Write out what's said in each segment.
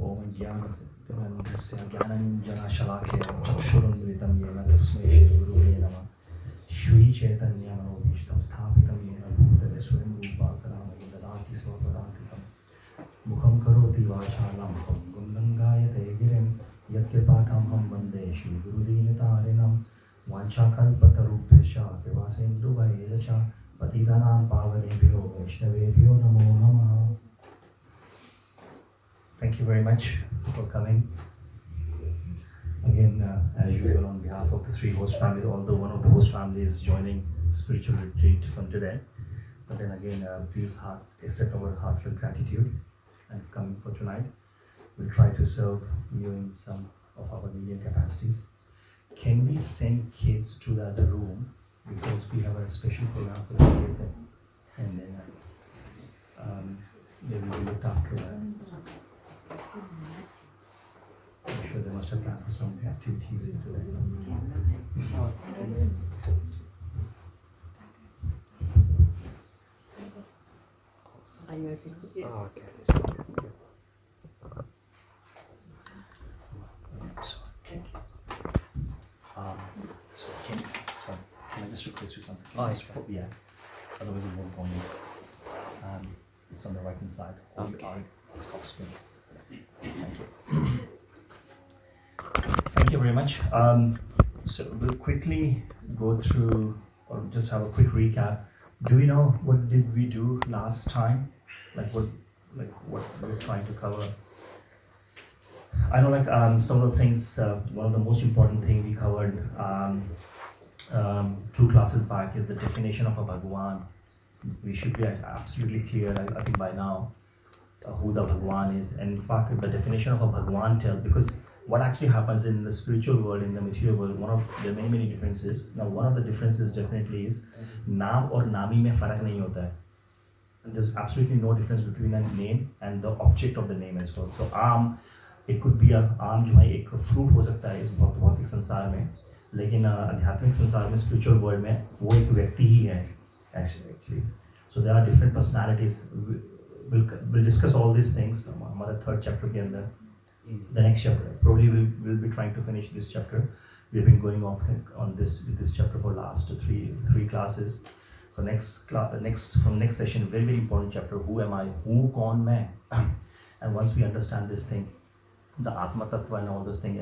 ओम ज्ञानस्य ज्ञानञ्जनशलाकया चक्षुरुन्मिलितं येन तस्मै श्रीगुरुवे नमः। श्रीचैतन्यमनोभीष्टं स्थापितं येन भूतले स्वयं रूपा कलामयि ददाति स्वपदान्तिकं। मुखं करोति वाचालं पङ्गुं लङ्घयते गिरिं यत्कृपातमहं वन्दे श्रीगुरुदीनतारिणं। वाञ्छाकल्पतरुभ्यश्च कृपासिन्धुभैः च पतितानां पावनेभ्यो वैष्णवेभ्यो नमो नमः। Thank you very much for coming. Again, as usual, on behalf of the three host families, although one of the host families is joining spiritual retreat from today, but then again, please accept our heartfelt gratitude and coming for tonight. We'll try to serve you in some of our medium capacities. Can we send kids to the other room because we have a special program for the kids, and then they will be looked after. I'm sure they must have planned for some activities into that. Are you okay? Oh, okay. Can I just request you something? Oh, yes, sir. Yeah. Otherwise it won't go in. It's on the right hand side. Okay. Thank you. Thank you very much. So we'll quickly go through, or just have a quick recap. Do we know what did we do last time? What we were trying to cover? I know some of the things. One of the most important thing we covered 2 classes back is the definition of a Bhagwan. We should be absolutely clear, I think by now, who the Bhagwan is. And in fact, the definition of a Bhagwan tells, because what actually happens in the spiritual world, in the material world, there are many differences. Now, one of the differences definitely is naam or nami mein farak nahi hota hai. There's absolutely no difference between a name and the object of the name as well. So aam, it could be aam जो है एक fruit हो सकता है इस भौतिक संसार में, लेकिन आध्यात्मिक संसार में, spiritual world में वो एक व्यक्ति ही है actually. So there are different personalities. We'll discuss all these things हमारा 3rd chapter के अंदर. The next chapter, probably we'll be trying to finish this chapter. We've been going on with this chapter for last three classes. So next session, very important chapter. Who am I? Who kaun main? And once we understand this thing, the Atma Tattva and all those things,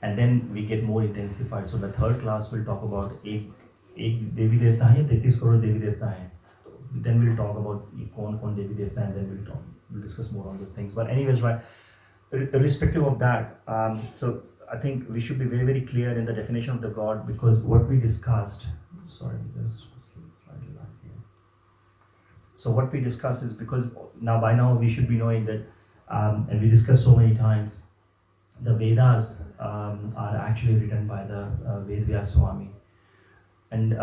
and then we get more intensified. So the 3rd class will talk about एक देवी देवता है, 33 करोड़ देवी देवता है. Then we'll talk about कौन देवी देवता है, and then we'll discuss more on those things. But anyways, right. Irrespective of that, so I think we should be very clear in the definition of the God, because what we discussed. So what we discussed is, because by now we should be knowing that, and we discussed so many times, the Vedas are actually written by the Ved Vyas Swami. And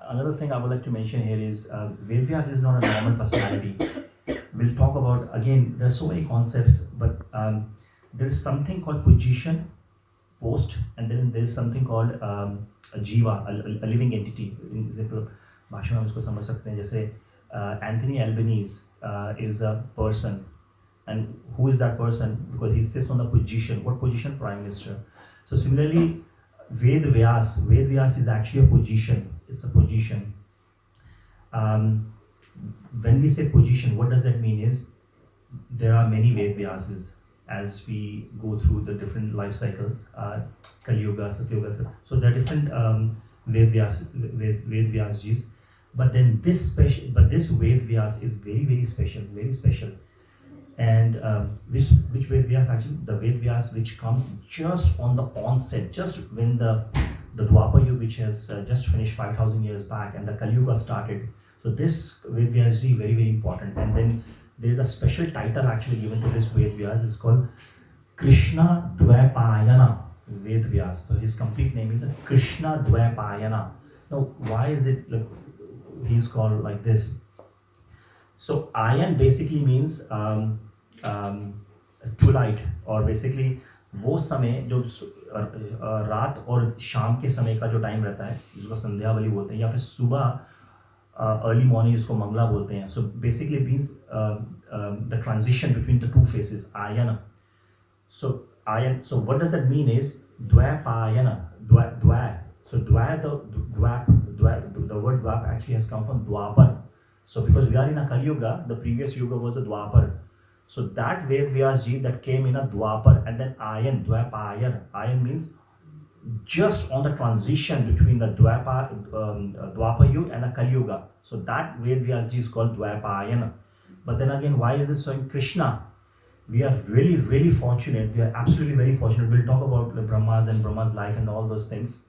another thing I would like to mention here is Ved Vyas is not a normal personality. We'll talk about, again, there are so many concepts, but there is something called position, post, and then there is something called a jiva, a living entity. In example, भाषा में हम उसको समझ सकते हैं, जैसे Anthony Albanese is a person, and who is that person? Because he sits on the position. What position? Prime Minister. So similarly, Ved Vyas is actually a position. It's a position. When we say position, what does that mean is, there are many Ved Vyases as we go through the different life cycles, Kali Yuga, Satya Yuga. So there are different Ved Vyasjis, but then this Ved Vyas is very special. And which Ved Vyas? Actually, the Ved Vyas which comes just on the onset, just when the Dwapar Yuga, which has just finished 5,000 years back, and the Kali Yuga started. So this Ved Vyas is very important. And then there is a special title actually given to this Ved Vyas. It's called Krishna Dvaipayana Ved Vyas. So his complete name is Krishna Dvaipayana. Now, why is it he's called like this? So ayan basically means twilight, or basically वो समय जो रात और शाम के समय का जो टाइम रहता है, जिसको संध्या वाली बोलते हैं, या फिर सुबह early morning जिसको मंगला बोलते हैं. So basically it means the transition between the two phases, ayana. So what does that mean is dvapayana, dva. So the word dvap actually has come from dwapar. So because we are in a Kali Yuga, the previous Yuga was the dwapar. So that Ved Vyas Ji that came in a dwapar, and then ayan, ayan means just on the transition between the Dwapar Yuga and the Kali Yuga. So that Ved Vyas Ji is called Dvapayana. But then again, why is this showing Krishna? We are really, really fortunate. We are absolutely very fortunate. We'll talk about the Brahmas and Brahma's life and all those things.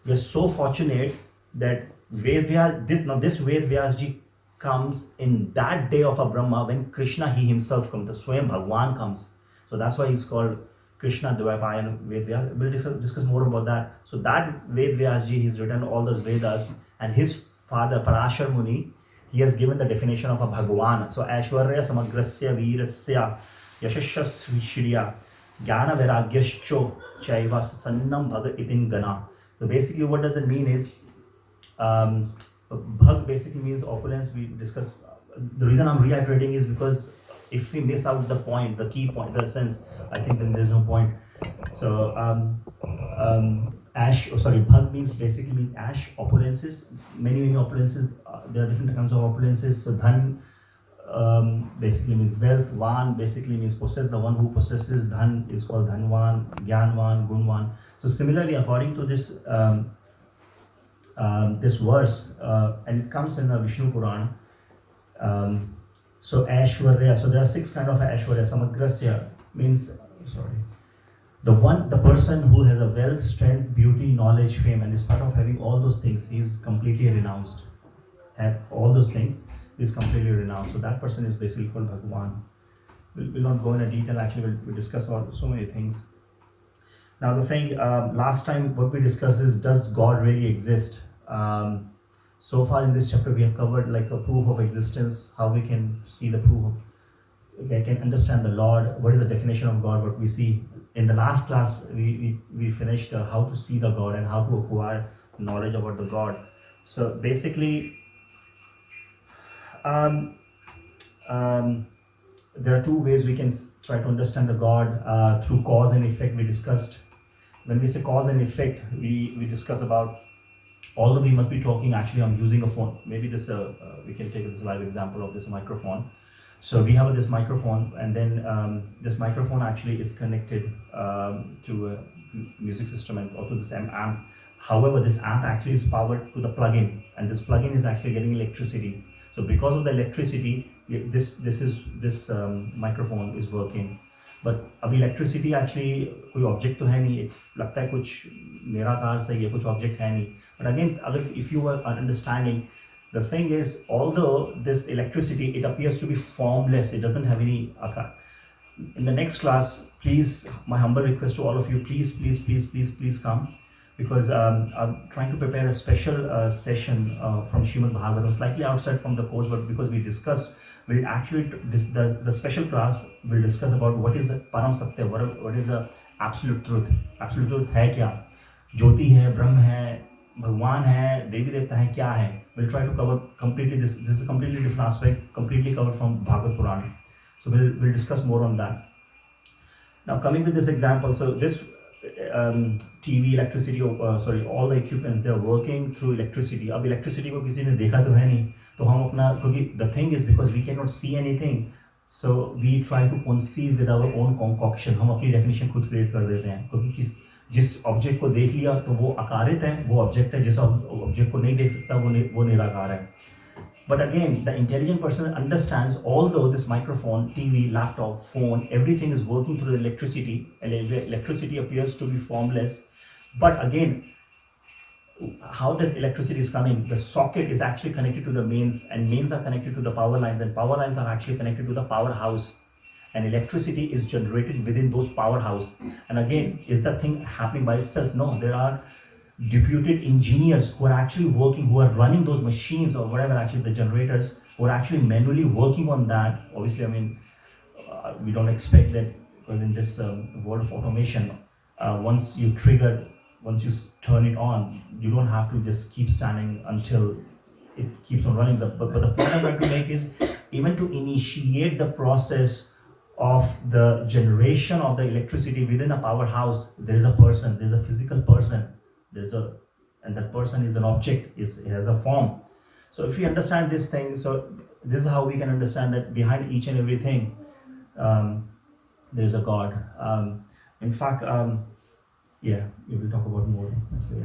We are so fortunate that this Ved Vyas Ji comes in that day of a Brahma when Krishna, he himself comes, the Swayam Bhagwan comes. So that's why he's called Krishna Dvapayana Ved Vyas. We'll discuss more about that. So that Ved Vyas Ji, he's written all those Vedas, and his father Parashar Muni, he has given the definition of a Bhagwan. So Aishwarya Samagrasya Veerasya Yashashasvishriya Jnana Vairagyascho Chaiva Sannam Bhaga Itin Gana. So basically what does it mean is Bhag basically means opulence. We discussed. The reason I'm reiterating is because if we miss out the point, the key point, the essence, I think then there's no point. So Bhag means basically means ash, opulences, many opulences. There are different kinds of opulences. So Dhan basically means wealth. Van basically means possess. The one who possesses. Dhan is called Dhanvan, Gyanvan, Gunvan. So similarly, according to this this verse, and it comes in the Vishnu Purana. So Aishwarya. So there are 6 kind of Aishwarya. Samagrasya means the person who has a wealth, strength, beauty, knowledge, fame, and despite of having all those things, he is completely renounced. Have all those things, he is completely renounced. So that person is basically called Bhagwan. We'll not go into detail. Actually, we'll discuss about so many things. Now the thing, last time what we discussed is, does God really exist? So far in this chapter we have covered like a proof of existence, how we can see the proof of, we can understand the Lord, what is the definition of God, what we see. In the last class we finished how to see the God and how to acquire knowledge about the God. So basically there are 2 ways we can try to understand the God, through cause and effect. We discussed, when we say cause and effect, we discuss about, although we must be talking, actually I'm using a phone. Maybe this we can take this live example of this microphone. So we have this microphone, and then this microphone actually is connected to a music system or to this amp. However, this amp actually is powered to the plug-in, and this plug-in is actually getting electricity. So because of the electricity, this microphone is working. But अब electricity actually कोई object तो है नहीं, लगता है कुछ निराकार से ये कुछ object है नहीं. But again, if you are understanding, the thing is, although this electricity, it appears to be formless, it doesn't have any akar. In the next class, please, my humble request to all of you, please come, because I'm trying to prepare a special session from Srimad Bhagavatam, slightly outside from the course, but because we discussed, we'll actually, the special class will discuss about what is Param Satya, what is the absolute truth. Absolute truth है क्या? ज्योति है, ब्रह्म है, भगवान है, देवी देवता है, क्या है? We'll try to cover completely this. This is a completely different aspect, completely covered from Bhagavad Purana. So we'll discuss more on that. Now coming with this example, so this TV, electricity, all the equipments, they are working through electricity. अब electricity को किसी ने देखा तो है नहीं, तो हम अपना, क्योंकि the thing is because we cannot see anything, so we try to conceive with our own concoction. हम अपनी definition खुद create कर देते हैं, क्योंकि जिस ऑब्जेक्ट को देख लिया तो वो आकारित है, वो ऑब्जेक्ट है. जिस ऑब्जेक्ट को नहीं देख सकता वो निराकार है. But again, the intelligent person understands, although this microphone, TV, laptop, phone, everything is working through the electricity, and electricity appears to be formless, but again, how the electricity is coming, the socket is actually connected to the mains, and mains are connected to the power lines, and power lines are actually connected to the powerhouse. And electricity is generated within those powerhouse. And again, is the thing happening by itself? No, there are deputed engineers who are actually working, who are running those machines or whatever, actually the generators, who are actually manually working on that. Obviously, I mean, we don't expect that, because in this world of automation, once you turn it on, you don't have to just keep standing until it keeps on running. But the point I'm trying to make is, even to initiate the process of the generation of the electricity within a powerhouse, there is a person, there's a physical person, and that person is an object, it has a form. So if we understand this thing, so this is how we can understand that behind each and everything, there is a God. In fact, yeah, we will talk about more actually,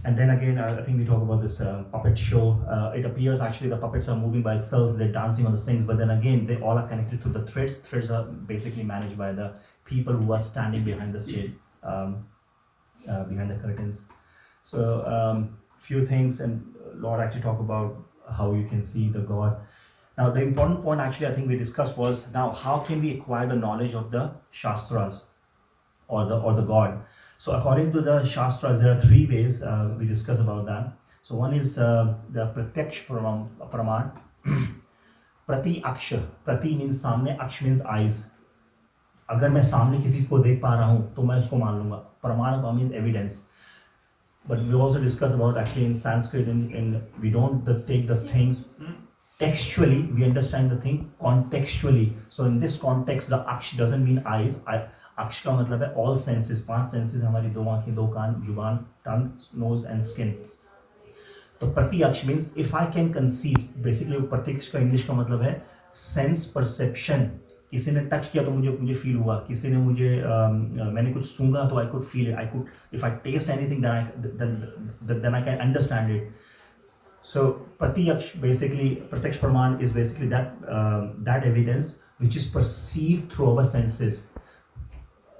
and then again, I think we talk about this puppet show. It appears actually the puppets are moving by itself, they're dancing on the things, but then again, they all are connected to the threads. Threads are basically managed by the people who are standing behind the stage, behind the curtains. So, few things, and Lord actually talk about how you can see the God. Now, the important point actually I think we discussed was, now how can we acquire the knowledge of the Shastras or the God? So according to the Shastras, there are three ways we discuss about that. So one is the Prayataksha Pramāṇa. Prati aksha. Prati means सामने, aksh means eyes. अगर मैं सामने किसी को देख पा रहा हूँ तो मैं उसको मान लूँगा. Pramāṇa means evidence. But we also discuss about actually in Sanskrit, in we don't take the things textually, we understand the thing contextually. So in this context, the aksh doesn't mean eyes. Aksh का मतलब है all senses. 5 senses हमारी, 2 आँखें, 2 कान, जुबान, tongue, nose and skin. तो प्रति अक्ष means if I can conceive. Basically प्रत्यक्ष का इंग्लिश का मतलब है sense perception. किसी ने टच किया तो मुझे फील हुआ, किसी ने मुझे मैंने कुछ सूंघा तो I could feel it. I could, if I taste anything, then I can understand it. So Pratyaksh, basically Prayataksha Pramāṇa is basically that evidence which is perceived through our senses.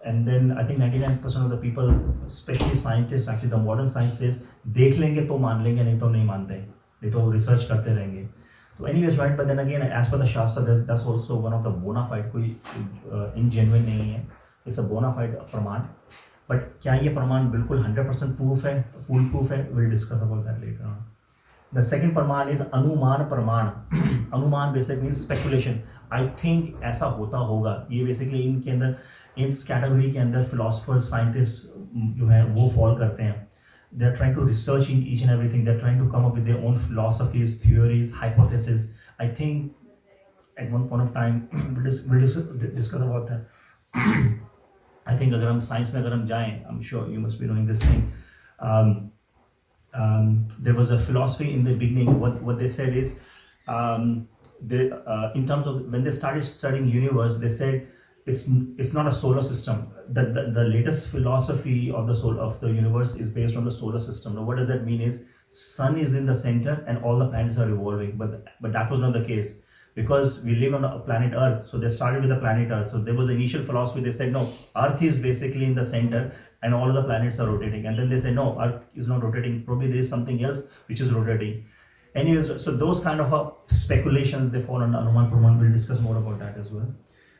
And then I think 99% of the people, especially scientists, actually the modern science says, देख लेंगे तो मान लेंगे, नहीं तो नहीं मानते, नहीं तो रिसर्च करते रहेंगे. So anyways, right, but then again, as per the Shastra, that's also one of the bona fide, कोई ingenuine नहीं है. It's a bona fide Pramāṇa. But क्या ये प्रमाण बिल्कुल 100% proof है, full proof है? We'll discuss about that later on. The second Pramāṇa is Anumān Pramāṇa. Anumān basically means speculation. I think ऐसा होता होगा. ये basically इनके अंदर, इस कैटेगरी के अंदर philosophers, scientists जो हैं वो fall करते हैं. They're trying to research in each and everything. They're trying to come up with their own philosophies, theories, hypotheses. I think at one point of time we'll discuss about that. I think अगर हम science में अगर हम जाएं, I'm sure you must be knowing this thing. There was a philosophy in the beginning. What they said is, in terms of when they started studying universe, they said it's not a solar system. The latest philosophy of the universe is based on the solar system. Now, what does that mean is, sun is in the center and all the planets are revolving. But that was not the case, because we live on a planet Earth. So they started with the planet Earth. So there was the initial philosophy. They said no, Earth is basically in the center and all of the planets are rotating. And then they say no, Earth is not rotating. Probably there is something else which is rotating. Anyways, so those kind of speculations, they fall under Anumān Pramāṇa. We'll discuss more about that as well.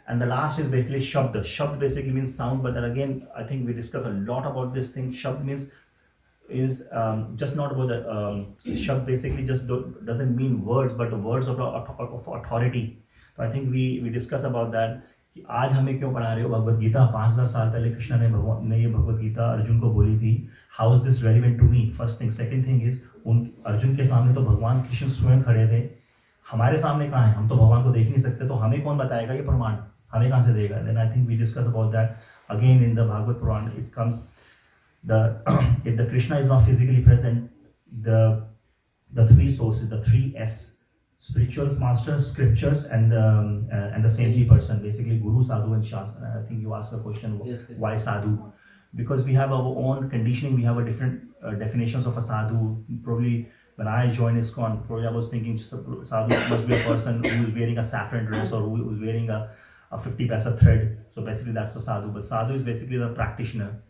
And the last is basically Shabda. Shabda basically means sound, but then again, I think we discussed a lot about this thing. Shabda means is just not about the Shabda basically just doesn't mean words, but the words of authority. So I think we discuss about that. कि आज हमें क्यों पढ़ा रहे हो भगवत गीता? 5000 साल पहले कृष्ण ने ये भगवत गीता अर्जुन को बोली थी. How is this relevant to me? First thing. Second thing is, Arjun के सामने तो भगवान कृष्ण स्वयं खड़े थे. हमारे सामने कहाँ है? हम तो भगवान को देख नहीं सकते, तो हमें कौन बताएगा ये प्रमाण? हमें कहाँ से देगा? Then I think we discuss about that again in the Bhagavad Purana. It comes if the Krishna is not physically present, the three sources, the 3S, spiritual masters, scriptures, and the saintly person, basically Guru, Sadhu, and Shastra. I think you asked a question, yes, why Sadhu? Because we have our own conditioning, we have a different definitions of a Sadhu. Probably when I joined ISKCON, probably I was thinking Sadhu must be a person who is wearing a saffron dress or who is wearing a 50 paisa thread. So basically that's a Sadhu. But Sadhu is basically the practitioner.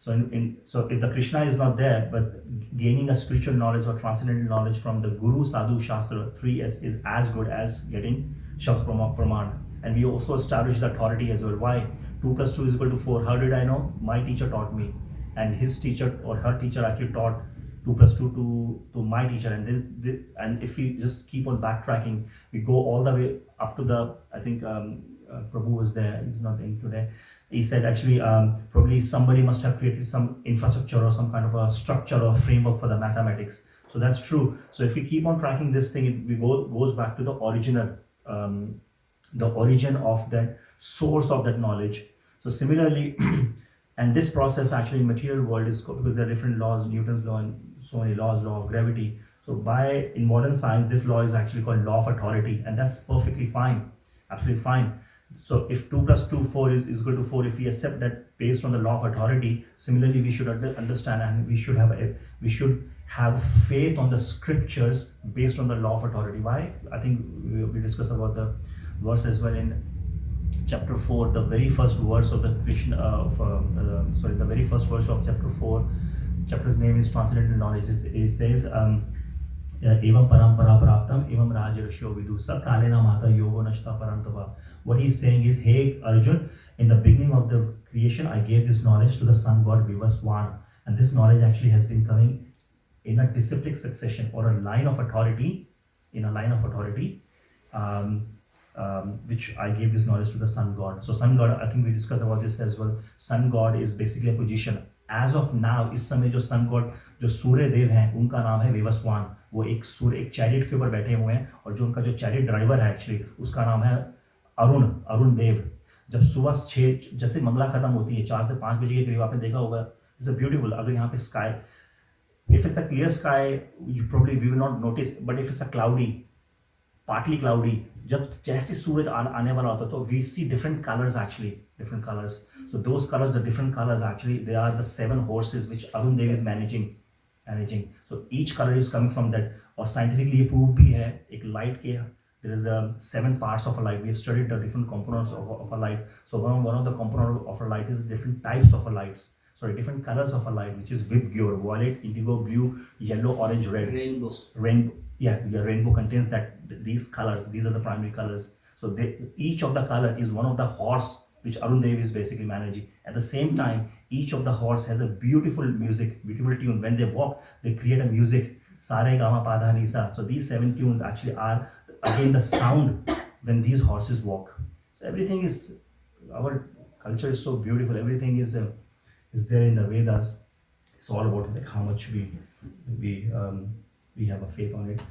So so if the Krishna is not there, but gaining a spiritual knowledge or transcendental knowledge from the Guru, Sadhu, Shastra, 3S is as good as getting Shabda Pramāṇa. And we also established the authority as well. Why? 2 plus 2 is equal to 4. How did I know? My teacher taught me. And his teacher or her teacher actually taught 2 plus 2 to my teacher. And if we just keep on backtracking, we go all the way up to the, I think Prabhu was there, he's not in today. He said actually probably somebody must have created some infrastructure or some kind of a structure or framework for the mathematics. So that's true. So if we keep on tracking this thing, it goes back to the original, the origin of that source of that knowledge. So similarly, and this process actually in material world is because there are different laws, Newton's law and so many laws, law of gravity. So in modern science, this law is actually called law of authority, and that's perfectly fine, absolutely fine. So if 2 plus 2, 4 is equal to 4, if we accept that based on the law of authority, similarly we should understand and we should have faith on the scriptures based on the law of authority. Why? I think we discussed about the verse as well in chapter 4, the very first verse of the Krishna, the very first verse of chapter 4. Chapter's name is Transcendental Knowledge. It says, Evam parampara praptam evam rajarshyo vidu sakalena mata yogo nashta parantava. What he's saying is, hey Arjun, in the beginning of the creation, I gave this knowledge to the sun god Vivaswan, and this knowledge actually has been coming in a disciplic succession or a line of authority, which I gave this knowledge to the sun god. So sun god, I think we discussed about this as well. Sun god is basically a position. As of now, इस समय जो sun god, जो सूर्य देव हैं, उनका नाम है विवस्वान. वो एक चैरिट के ऊपर बैठे हुए हैं, और जो उनका जो चैरिट ड्राइवर है एक्चुअली, उसका नाम है अरुण देव. जब सुबह 6 जैसे मंगला खत्म होती है 4 से 5 बजे के करीब, आपने देखा होगा, इट्स अ ब्यूटीफुल. अगर यहाँ पे sky, if it's a clear sky, we will not notice, but if it's a partly cloudy, जब जैसे सूरज आने वाला होता है, तो we see different colors actually, different colors. So those colors, the different colors actually, they are the 7 horses which Arun Dev is managing. So each color is coming from that. और scientifically ये proof भी है, एक light के, there is the 7 parts of a light. We have studied the different components of a light. So one of the components of a light is different types of a lights. Sorry, different colors of a light, which is Vibgyor, violet, indigo, blue, yellow, orange, red. Rainbow. Yeah, the rainbow contains these colors. These are the primary colors. So each of the color is one of the horse which Arun Dev is basically managing. At the same time, each of the horse has a beautiful beautiful tune. When they walk, they create a music. Sare, Gama, Pada, Nisa. So these 7 tunes actually are again the sound when these horses walk. So everything is, our culture is so beautiful. Everything is there in the Vedas. It's all about like how much we have a faith on it.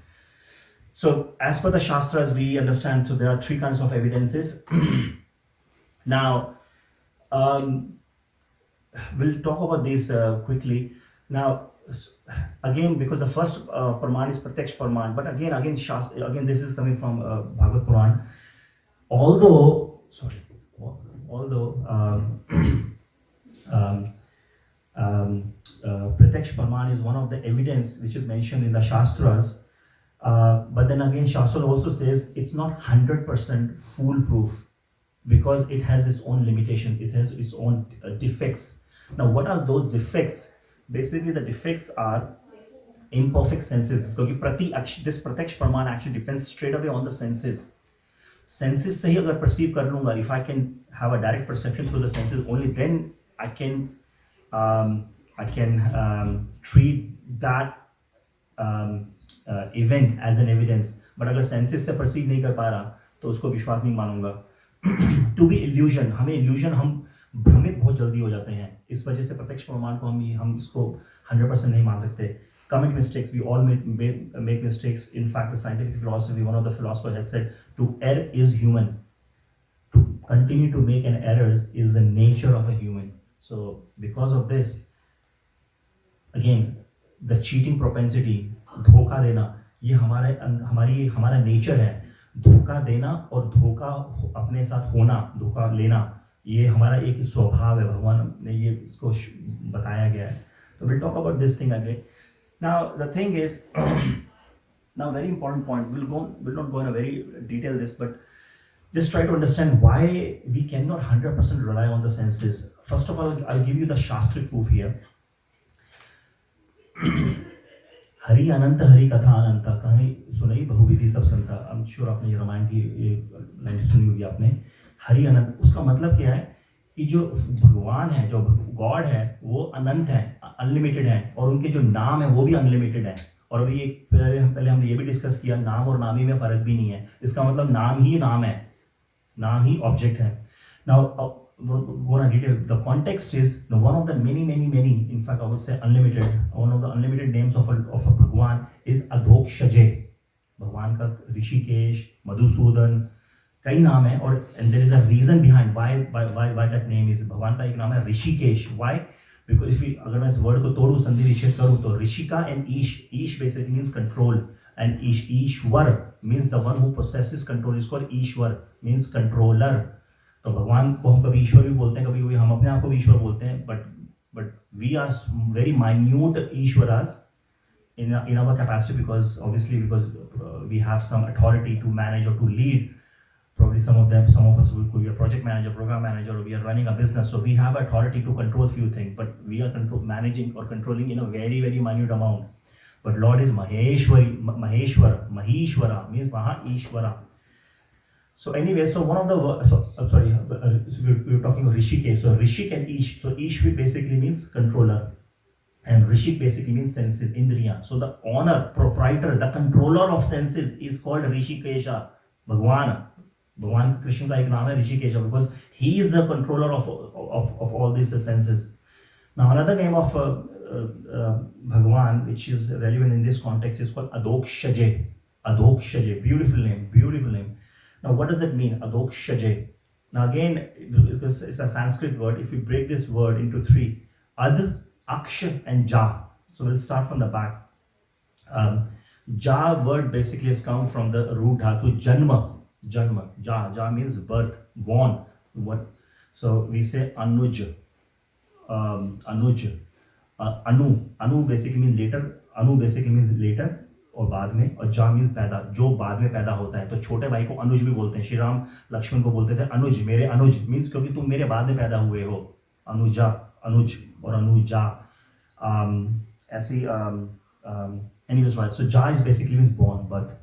So as per the Shastras, we understand, so there are 3 kinds of evidences. Now, we'll talk about this quickly. Now, again, because the first Pramāṇ is Prayataksha Pramāṇa, but again this is coming from Bhagavad Puran. Although Prayataksha Pramāṇa is one of the evidence which is mentioned in the Shastras, but then again Shastra also says it's not 100% foolproof, because it has its own limitation, it has its own defects. Now what are those defects? Basically the defects are imperfect senses, because this Prayataksha Pramāṇa actually depends straight away on the senses. Senses से ही अगर perceive कर लूँगा, if I can have a direct perception through the senses, only then I can treat that event as an evidence. But अगर senses से perceive नहीं कर पा रहा, तो उसको विश्वास नहीं मानूंगा. To be illusion, हम भ्रमित बहुत जल्दी हो जाते हैं. इस वजह से प्रत्यक्ष प्रमाण को हम इसको 100% नहीं मान सकते. Commit mistakes, we all make mistakes. In fact, the scientific philosophy, one of the philosophers has said, to err is human. To continue to make an error is the nature of a human. So because of this, again, the cheating propensity, धोखा देना, ये हमारा nature है. धोखा देना और धोखा अपने साथ होना, धोखा लेना, ये हमारा एक स्वभाव है. भगवान ने ये इसको बताया गया है. So we'll talk about this thing again. Now the thing is, now very important point. We'll not go in a very detail this, but just try to understand why we cannot 100% rely on the senses. First of all, I'll give you the Śāstrīc proof here. Hari अनंत हरि कथा अनंत, कहीं सुनाई बहुविधि सब संता. I am sure आपने ये रामायण की line सुनी होगी आपने. हरि अनंत, उसका मतलब क्या है कि जो भगवान है, जो गॉड है, वो अनंत है, अनलिमिटेड है, और उनके जो नाम है वो भी अनलिमिटेड है. और अभी पहले हमने ये भी डिस्कस किया, नाम और नामी में फर्क भी नहीं है. इसका मतलब नाम ही नाम है, नाम ही ऑब्जेक्ट है. Now go into detail. The context is one of the many, in fact I would say unlimited, one of the unlimited names of a Bhagwan is Adhokshaje. भगवान का ऋषिकेश, मधुसूदन, कई नाम है और and there is a reason behind why that name is. भगवान का एक नाम है ऋषिकेश. Why? Because अगर मैं इस वर्ड को तोड़ूं, संधि विच्छेद करूं तो Rishika and Ish basically means control and Ishwar means the one who possesses control is called Ishwar means controller. तो भगवान को हम कभी ईश्वर भी बोलते हैं, कभी हम अपने आप को भी ईश्वर बोलते हैं, but we are very minute ईश्वरास in our capacity because we have some authority to manage or to lead. Probably some of us could be a project manager, program manager, or we are running a business, so we have authority to control few things, but we are managing or controlling in a very minute amount. But Lord is Maheshwara means Maha Ishvara. So anyway, so one of the we were talking about Rishikesh. So Rishik and Ish. So Ish basically means controller, and Rishik basically means senses, Indriya. So the owner, proprietor, the controller of senses is called Rishikesha. Bhagwan Krishna का एक नाम है Rishikesha because he is the controller of all these senses. Now another name of Bhagwan which is relevant in this context is called Adhokshaje. Beautiful name. Now what does it mean, Adhokshaje? Now again, because it's a Sanskrit word, if we break this word into three, Ad, Aksh and Ja. So we'll start from the back. Ja word basically has come from the root dhatu Janma. Ja means birth, born. What? So we say Anuj. Anu basically means later और बाद में, और जा means पैदा, जो बाद में पैदा होता है. तो छोटे भाई को अनुज भी बोलते हैं. श्री राम लक्ष्मण को बोलते थे अनुज, मेरे अनुज मीन्स क्योंकि तुम मेरे बाद में पैदा हुए हो. अनुज और अनुजा ऐसी anyways, right? So ja is basically means born, birth.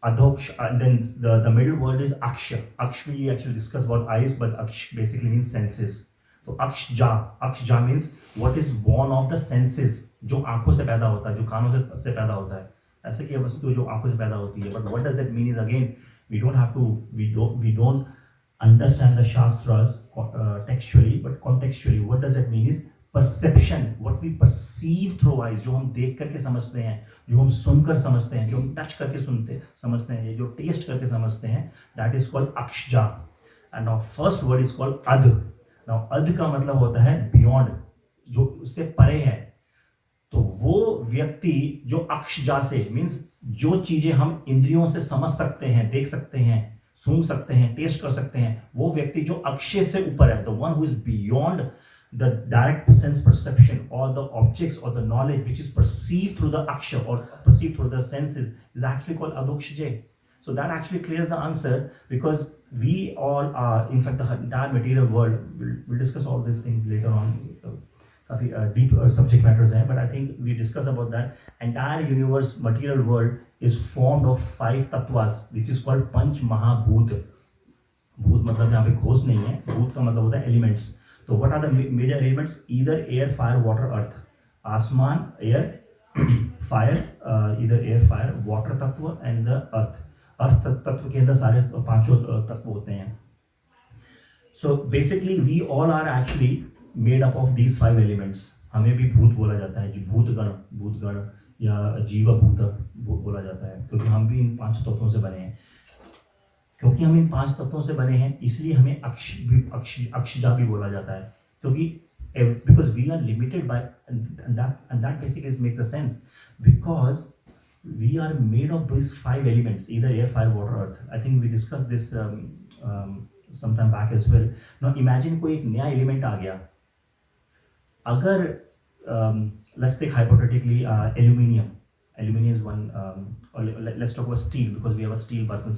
Adhoksha, and then the middle word is Aksha. Aksha we actually discussed about eyes, but Aksha basically means senses. So Aksha means what is born of the senses. जो आंखों से पैदा होता है, जो कानों से पैदा होता है, ऐसे की वस्तु जो आंखों से पैदा होती है. But what does it mean is again we don't understand the Shāstras textually, but contextually what does it mean is perception, what we perceive through eyes, जो हम देख करके समझते हैं, जो हम सुनकर समझते हैं, जो हम टच करके समझते हैं, जो टेस्ट करके समझते हैं, that is called Aksha. And our first word is called Ad. Now Ad का मतलब होता है beyond, जो उससे परे है. तो वो व्यक्ति जो अक्षजा से मीन्स जो चीजें हम इंद्रियों से समझ सकते हैं, देख सकते हैं, सुन सकते हैं, टेस्ट कर सकते हैं, वो व्यक्ति जो अक्षय से ऊपर है, the one who is beyond the direct sense perception or the objects or the knowledge which is perceived through the aksha or perceived through the senses is actually called Adhokshaje. So that actually clears the answer because we all are, in fact the entire material world, we'll discuss all these things later on. काफी deep subject matters हैं, but I think we discuss about that. Entire universe, material world is formed of 5 tattvas, which is called Panch Mahabhut. भूत मतलब यहाँ पे घोष नहीं है, भूत का मतलब होता है elements. So what are the major elements? Either air, fire, water, earth. आसमान, air, fire, either air, fire, water तत्व and the earth. Earth तत्व के अंदर सारे 5 तत्व होते हैं. So basically we all are actually made up of these 5 elements. हमें भी भूत बोला जाता है, भूतगण या जीव भूत बोला जाता है, क्योंकि हम भी इन 5 तत्वों से बने हैं. क्योंकि हम इन 5 तत्वों से बने हैं इसलिए हमें अक्षजा भी बोला जाता है, क्योंकि because we are limited by and that basically makes the sense because we are made of these 5 elements, either air, fire, water, earth. I think we discussed this sometime back as well. Now imagine कोई एक नया element आ गया. अगर let's take hypothetically aluminium is one, or let's talk about steel because we have a steel बर्तन,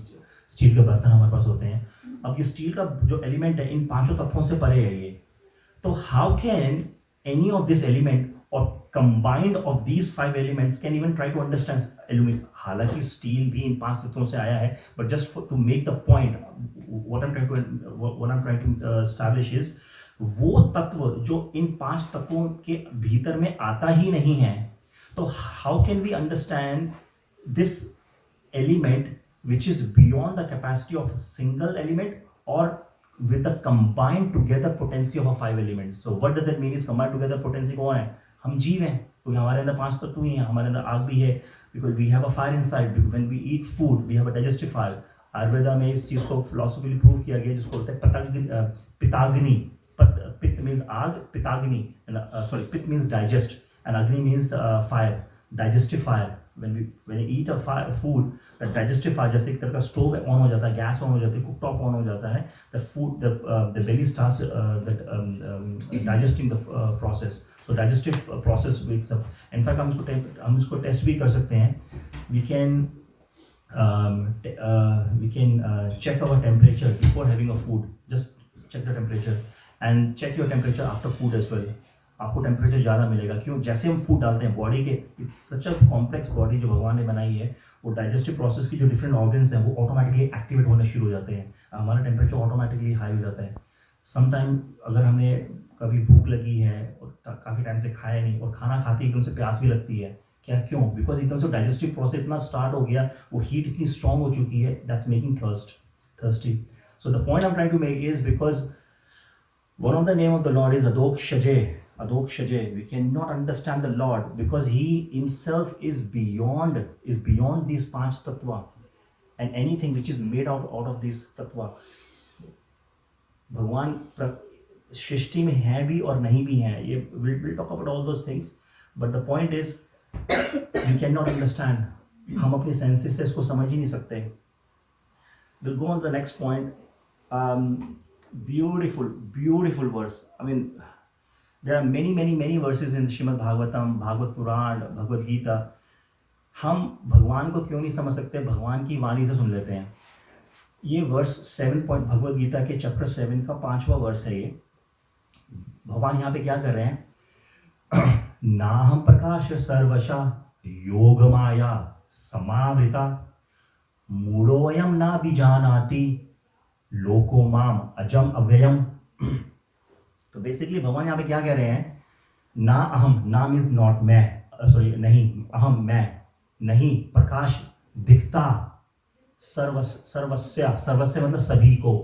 steel के बर्तन हमारे पास होते हैं. अब ये स्टील का जो एलिमेंट है इन 5 तत्वों से परे है ये. तो how can any of this element or combined of these 5 elements can even try to understand aluminum? हालांकि स्टील भी इन 5 तत्वों से आया है, but just to make the point, what I'm trying to establish is वो तत्व जो इन 5 तत्वों के भीतर में आता ही नहीं है, तो how can we understand this element which is beyond the capacity of a single element or with the combined together potency of a 5 elements. So what does that mean is combined together potency कौन है? हम जीव हैं, क्योंकि हमारे अंदर 5 तत्व ही हैं, हमारे अंदर आग भी है, because we have a fire inside. Because when we eat food, we have a digestive fire. Ayurveda में इस चीज़ को फिलोसफिकली प्रूव किया गया, जिसको बोलते हैं पिताग्नि. पित्त मीन्स आग, पिताग्नि, sorry, पित्त means digest and agni means fire, digestive fire. When you eat a food, the digestive fire, जैसे एक तरह का स्टोव ऑन हो जाता है, गैस ऑन हो जाती है, कुक टॉप ऑन हो जाता है, the food, the belly starts digesting the process. So digestive process wakes up. In fact, हम इसको टेस्ट भी कर सकते हैं. We can check our temperature before having a food. Just check the temperature and check your temperature after food as well. आपको temperature ज़्यादा मिलेगा. क्यों? जैसे हम फूड डालते हैं बॉडी के, it's such a complex body जो भगवान ने बनाई है, वो डाइजेस्टिव प्रोसेस की जो डिफरेंट ऑर्गन्स हैं वो ऑटोमेटिकली एक्टिवेट होने शुरू हो जाते हैं. हमारा टेम्परेचर ऑटोमेटिकली हाई हो जाता है. समटाइम अगर हमें कभी भूख लगी है और काफ़ी टाइम से खाया नहीं और खाना खाते ही एकदम से प्यास भी लगती है, क्या क्यों? बिकॉज एकदम से डाइजेस्टिव प्रोसेस इतना स्टार्ट हो गया, वो हीट इतनी स्ट्रॉन्ग हो चुकी है, that's making thirsty. So the point I am trying to make is because one of the name of the lord is Adokshajay. We cannot understand the Lord because He Himself is beyond these 5 tattva and anything which is made out of these tattva. भगवान सृष्टि में है भी और नहीं भी है. ये we'll talk about all those things, but the point is we cannot understand. हम अपने senses से इसको समझ ही नहीं सकते. We'll go on to the next point. Beautiful verse. I mean, there are many verses in Shrimad Bhagavatam, Bhagavad Puran, Bhagavad Gita. हम भगवान को क्यों नहीं समझ सकते? भगवान की वाणी से सुन लेते हैं. ये वर्स 7 पॉइंट भगवद गीता के चैप्टर 7 का 5वां वर्स है. ये भगवान यहाँ पे क्या कर रहे हैं? नाहम प्रकाश सर्वशा योग माया समावृता मूढ़ोऽयं न विजानाति लोको माम अजम अव्ययम. तो बेसिकली भगवान यहाँ पे क्या कह रहे हैं? ना अहम, ना मीन्स नॉट, मैं, सॉरी नहीं, अहम मैं नहीं, प्रकाश दिखता, सर्वस्य मतलब सभी को.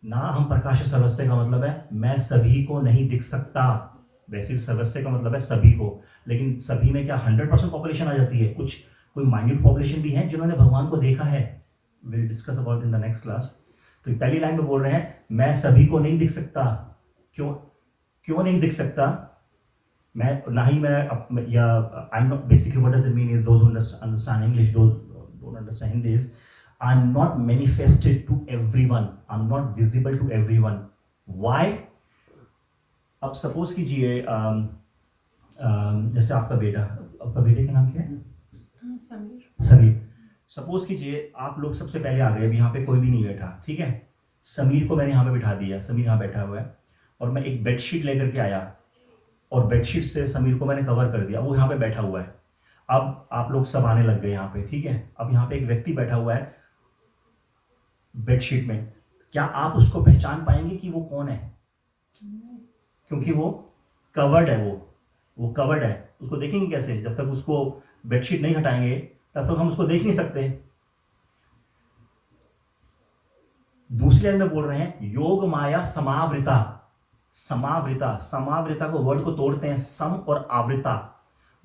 ना अहम प्रकाश सर्वस्य का मतलब है मैं सभी को नहीं दिख सकता. बेसिक सर्वस्य का मतलब है सभी को, लेकिन सभी में क्या 100% पॉपुलेशन आ जाती है? कोई माइन्यूट पॉपुलेशन भी है जिन्होंने भगवान को देखा है. Will discuss about in the next class. तो पहली लाइन में बोल रहे हैं मैं सभी को नहीं दिख सकता. क्यों नहीं दिख सकता? मैं ना ही मैं या I am not, basically what does it mean is those who understand English, don't understand Hindi, is I am not manifested to everyone, I am not visible to everyone. Why? अब सपोज कीजिए जैसे आपका बेटे का नाम क्या है? समीर. सपोज कीजिए आप लोग सबसे पहले आ गए, यहाँ पे कोई भी नहीं बैठा, ठीक है. समीर को मैंने यहाँ पे बिठा दिया, समीर यहाँ बैठा हुआ है, और मैं एक बेडशीट लेकर के आया और बेडशीट से समीर को मैंने कवर कर दिया, वो यहाँ पे बैठा हुआ है. अब आप लोग सब आने लग गए यहाँ पे, ठीक है. अब यहाँ पे एक व्यक्ति बैठा हुआ है बेडशीट में. क्या आप उसको पहचान पाएंगे कि वो कौन है? क्योंकि वो कवर्ड है, वो कवर्ड है. उसको देखेंगे कैसे? जब तक उसको बेडशीट नहीं हटाएंगे तब तक हम उसको देख नहीं सकते. दूसरी लाइन में बोल रहे हैं योग माया समावृता. समावृता को वर्ड को तोड़ते हैं सम और आवृता.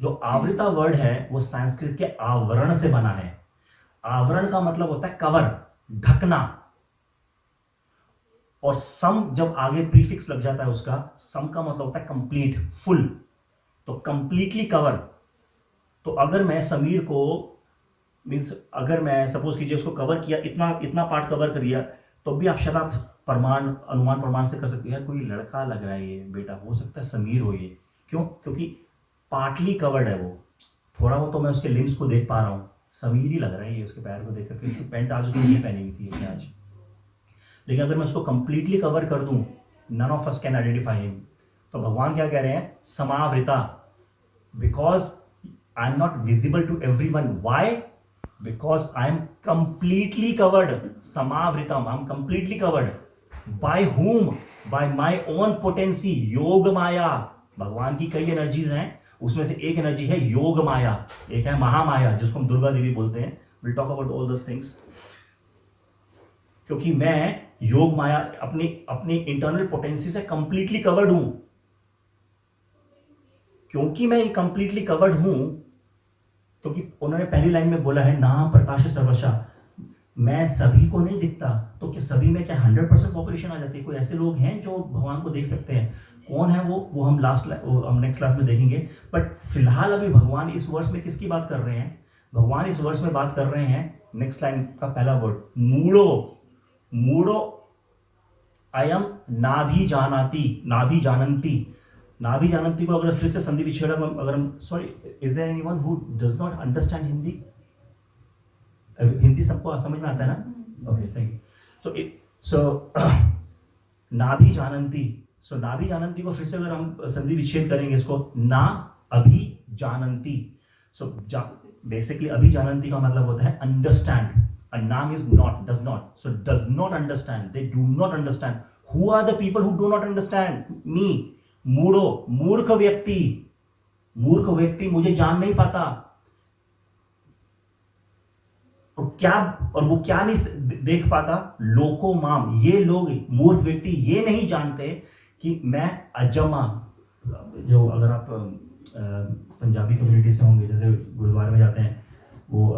जो आवृता वर्ड है वो संस्कृत के आवरण से बना है. आवरण का मतलब होता है कवर, ढकना, और सम जब आगे प्रीफिक्स लग जाता है उसका, सम का मतलब होता है कंप्लीट, फुल. तो कंप्लीटली कवर. तो अगर मैं समीर को मीन्स अगर मैं सपोज कीजिए उसको कवर किया, इतना पार्ट कवर कर दिया, तो भी आप शायद अनुमान प्रमाण से कर सकते हैं कोई लड़का लग रहा है, ये बेटा हो सकता है समीर हो ये. क्यों? क्योंकि पार्टली कवर्ड है वो. थोड़ा वो तो मैं उसके लिम्स को देख पा रहा हूँ, समीर ही लग रहा है ये उसके पैर को देख करके. उसकी पैंट आज उसने नहीं पहनी हुई थी उसने आज. लेकिन अगर मैं उसको कंप्लीटली कवर कर दूं, none of us can identify him. तो भगवान क्या कह रहे हैं? समावृता. Because I am not visible to everyone. Why? Because I am completely covered. Samavritam. I am completely covered. By whom? By my own potency. योग माया. भगवान की कई एनर्जीज हैं, उसमें से एक एनर्जी है योग माया, एक है महामाया जिसको हम दुर्गा देवी बोलते हैं. We'll talk about all those things. क्योंकि मैं योग माया अपनी इंटरनल पोटेंसी से कंप्लीटली कवर्ड हूं, क्योंकि मैं कंप्लीटली कवर्ड हूं, क्योंकि उन्होंने पहली लाइन में बोला है नाम प्रकाश सर्वशा, मैं सभी को नहीं दिखता, तो क्या सभी में क्या 100% पॉपुलेशन आ जाती है? कोई ऐसे लोग हैं जो भगवान को देख सकते हैं? कौन है वो हम नेक्स्ट क्लास में देखेंगे। बट फिलहाल अभी भगवान इस वर्ष में किसकी बात कर रहे हैं? भगवान इस वर्ष में बात कर रहे हैं, नेक्स्ट लाइन का पहला वर्ड मूढ़ो अयम नाभि जानंती को अगर फिर से संधि विच्छेद अगर हम sorry, is there anyone who does not understand Hindi सबको समझ में आता है ना? Okay, thank you. सो नाभि जानंती को फिर से अगर हम संधि विच्छेद करेंगे इसको, ना अभि जानंती। सो बेसिकली अभि जानंती का मतलब होता है understand, and nam is not, does not, so does not understand, they do not understand. Who are the people who do not understand? Me, मूर्ख व्यक्ति मुझे जान नहीं पाता। और वो क्या नहीं देख पाता? लोको माम, ये लोग मूर्ख व्यक्ति ये नहीं जानते कि मैं अजमा, जो अगर आप पंजाबी कम्युनिटी से होंगे, जैसे गुरुद्वारे में जाते हैं, वो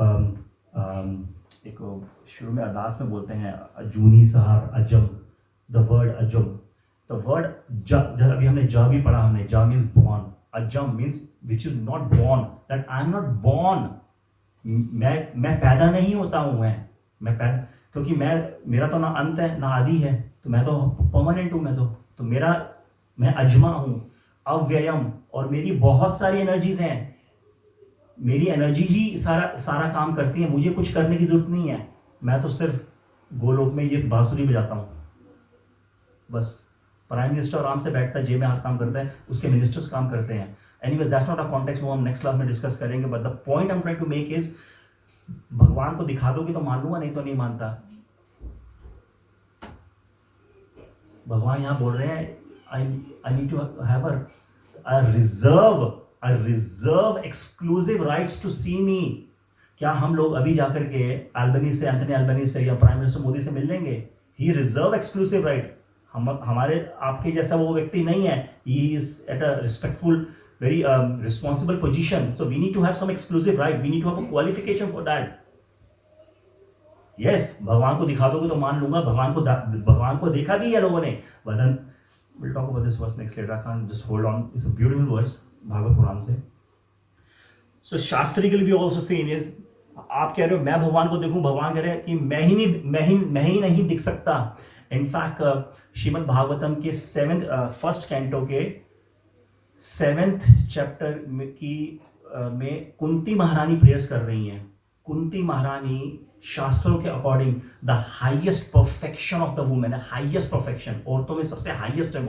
एक शुरू में अरदास में बोलते हैं अजूनी साहब अजम, द वर्ड अजम, द वर्ड जब अभी हमने ज भी पढ़ा, हमने ज मीन्स बॉर्न, अजम means which is not born, that I am not born, मैं पैदा नहीं होता हूं, मैं पैदा, क्योंकि मेरा तो ना अंत है ना आदि है, तो मैं तो परमानेंट हूं, तो मैं अजमा हूं, अव्ययम, और मेरी बहुत सारी एनर्जीज हैं, मेरी एनर्जी ही सारा काम करती है, मुझे कुछ करने की जरूरत नहीं है, मैं तो सिर्फ गोलोक में ये बांसुरी बजाता हूँ बस। प्राइम मिनिस्टर आराम से बैठता है, जेब में हाथ काम करता है, उसके मिनिस्टर्स काम करते हैं। Anyways that's not a context, वो हम नेक्स्ट क्लास में डिस्कस करेंगे। But the point I am trying to make is, भगवान को दिखा दोगे तो मान लूंगा, नहीं तो नहीं मानता। भगवान यहाँ बोल रहे हैं I need to have a reserve exclusive rights to see me. क्या हम लोग अभी जाकर के एंथनी अल्बनीज से या प्राइम मिनिस्टर मोदी से मिल लेंगे? He reserve exclusive right. हमारे आपके जैसा वो व्यक्ति नहीं है, he is at a respectful, very responsible position, so we need to have some exclusive right, we need to have a qualification for that. Yes, भगवान को दिखा दोगे तो मान लूंगा, भगवान को देखा भी है लोगों ने। वदन we'll talk about this verse next later, I can't just hold on, it's a beautiful verse Bhagavat पुराण से। So शास्त्रिकली भी also saying is, आप कह रहे हो मैं भगवान को देखूं, भगवान कह रहे हैं कि मैं ही नहीं दिख सकता। इनफैक्ट श्रीमद् भागवतम के फर्स्ट कैंटो के 7th चैप्टर में कुंती महारानी प्रेयर्स कर रही हैं। कुंती महारानी शास्त्रों के according the highest perfection of the women है, हाईएस्ट परफेक्शन, औरतों में सबसे हाईएस्ट है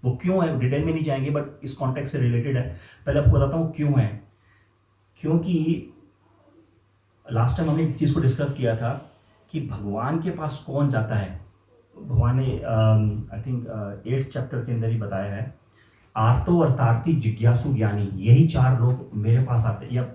वो क्यों है, डिटेल में नहीं जाएंगे, बट इस कॉन्टेक्स्ट से रिलेटेड है। पहले आपको बताता हूँ क्यों है। क्योंकि लास्ट टाइम हमने एक चीज को डिस्कस किया था कि भगवान के पास कौन जाता है। भगवान ने आई थिंक 8th चैप्टर के अंदर ही बताया है, आर्तो अर्थार्थी जिज्ञासु ज्ञानी, यही 4 लोग मेरे पास आते हैं, या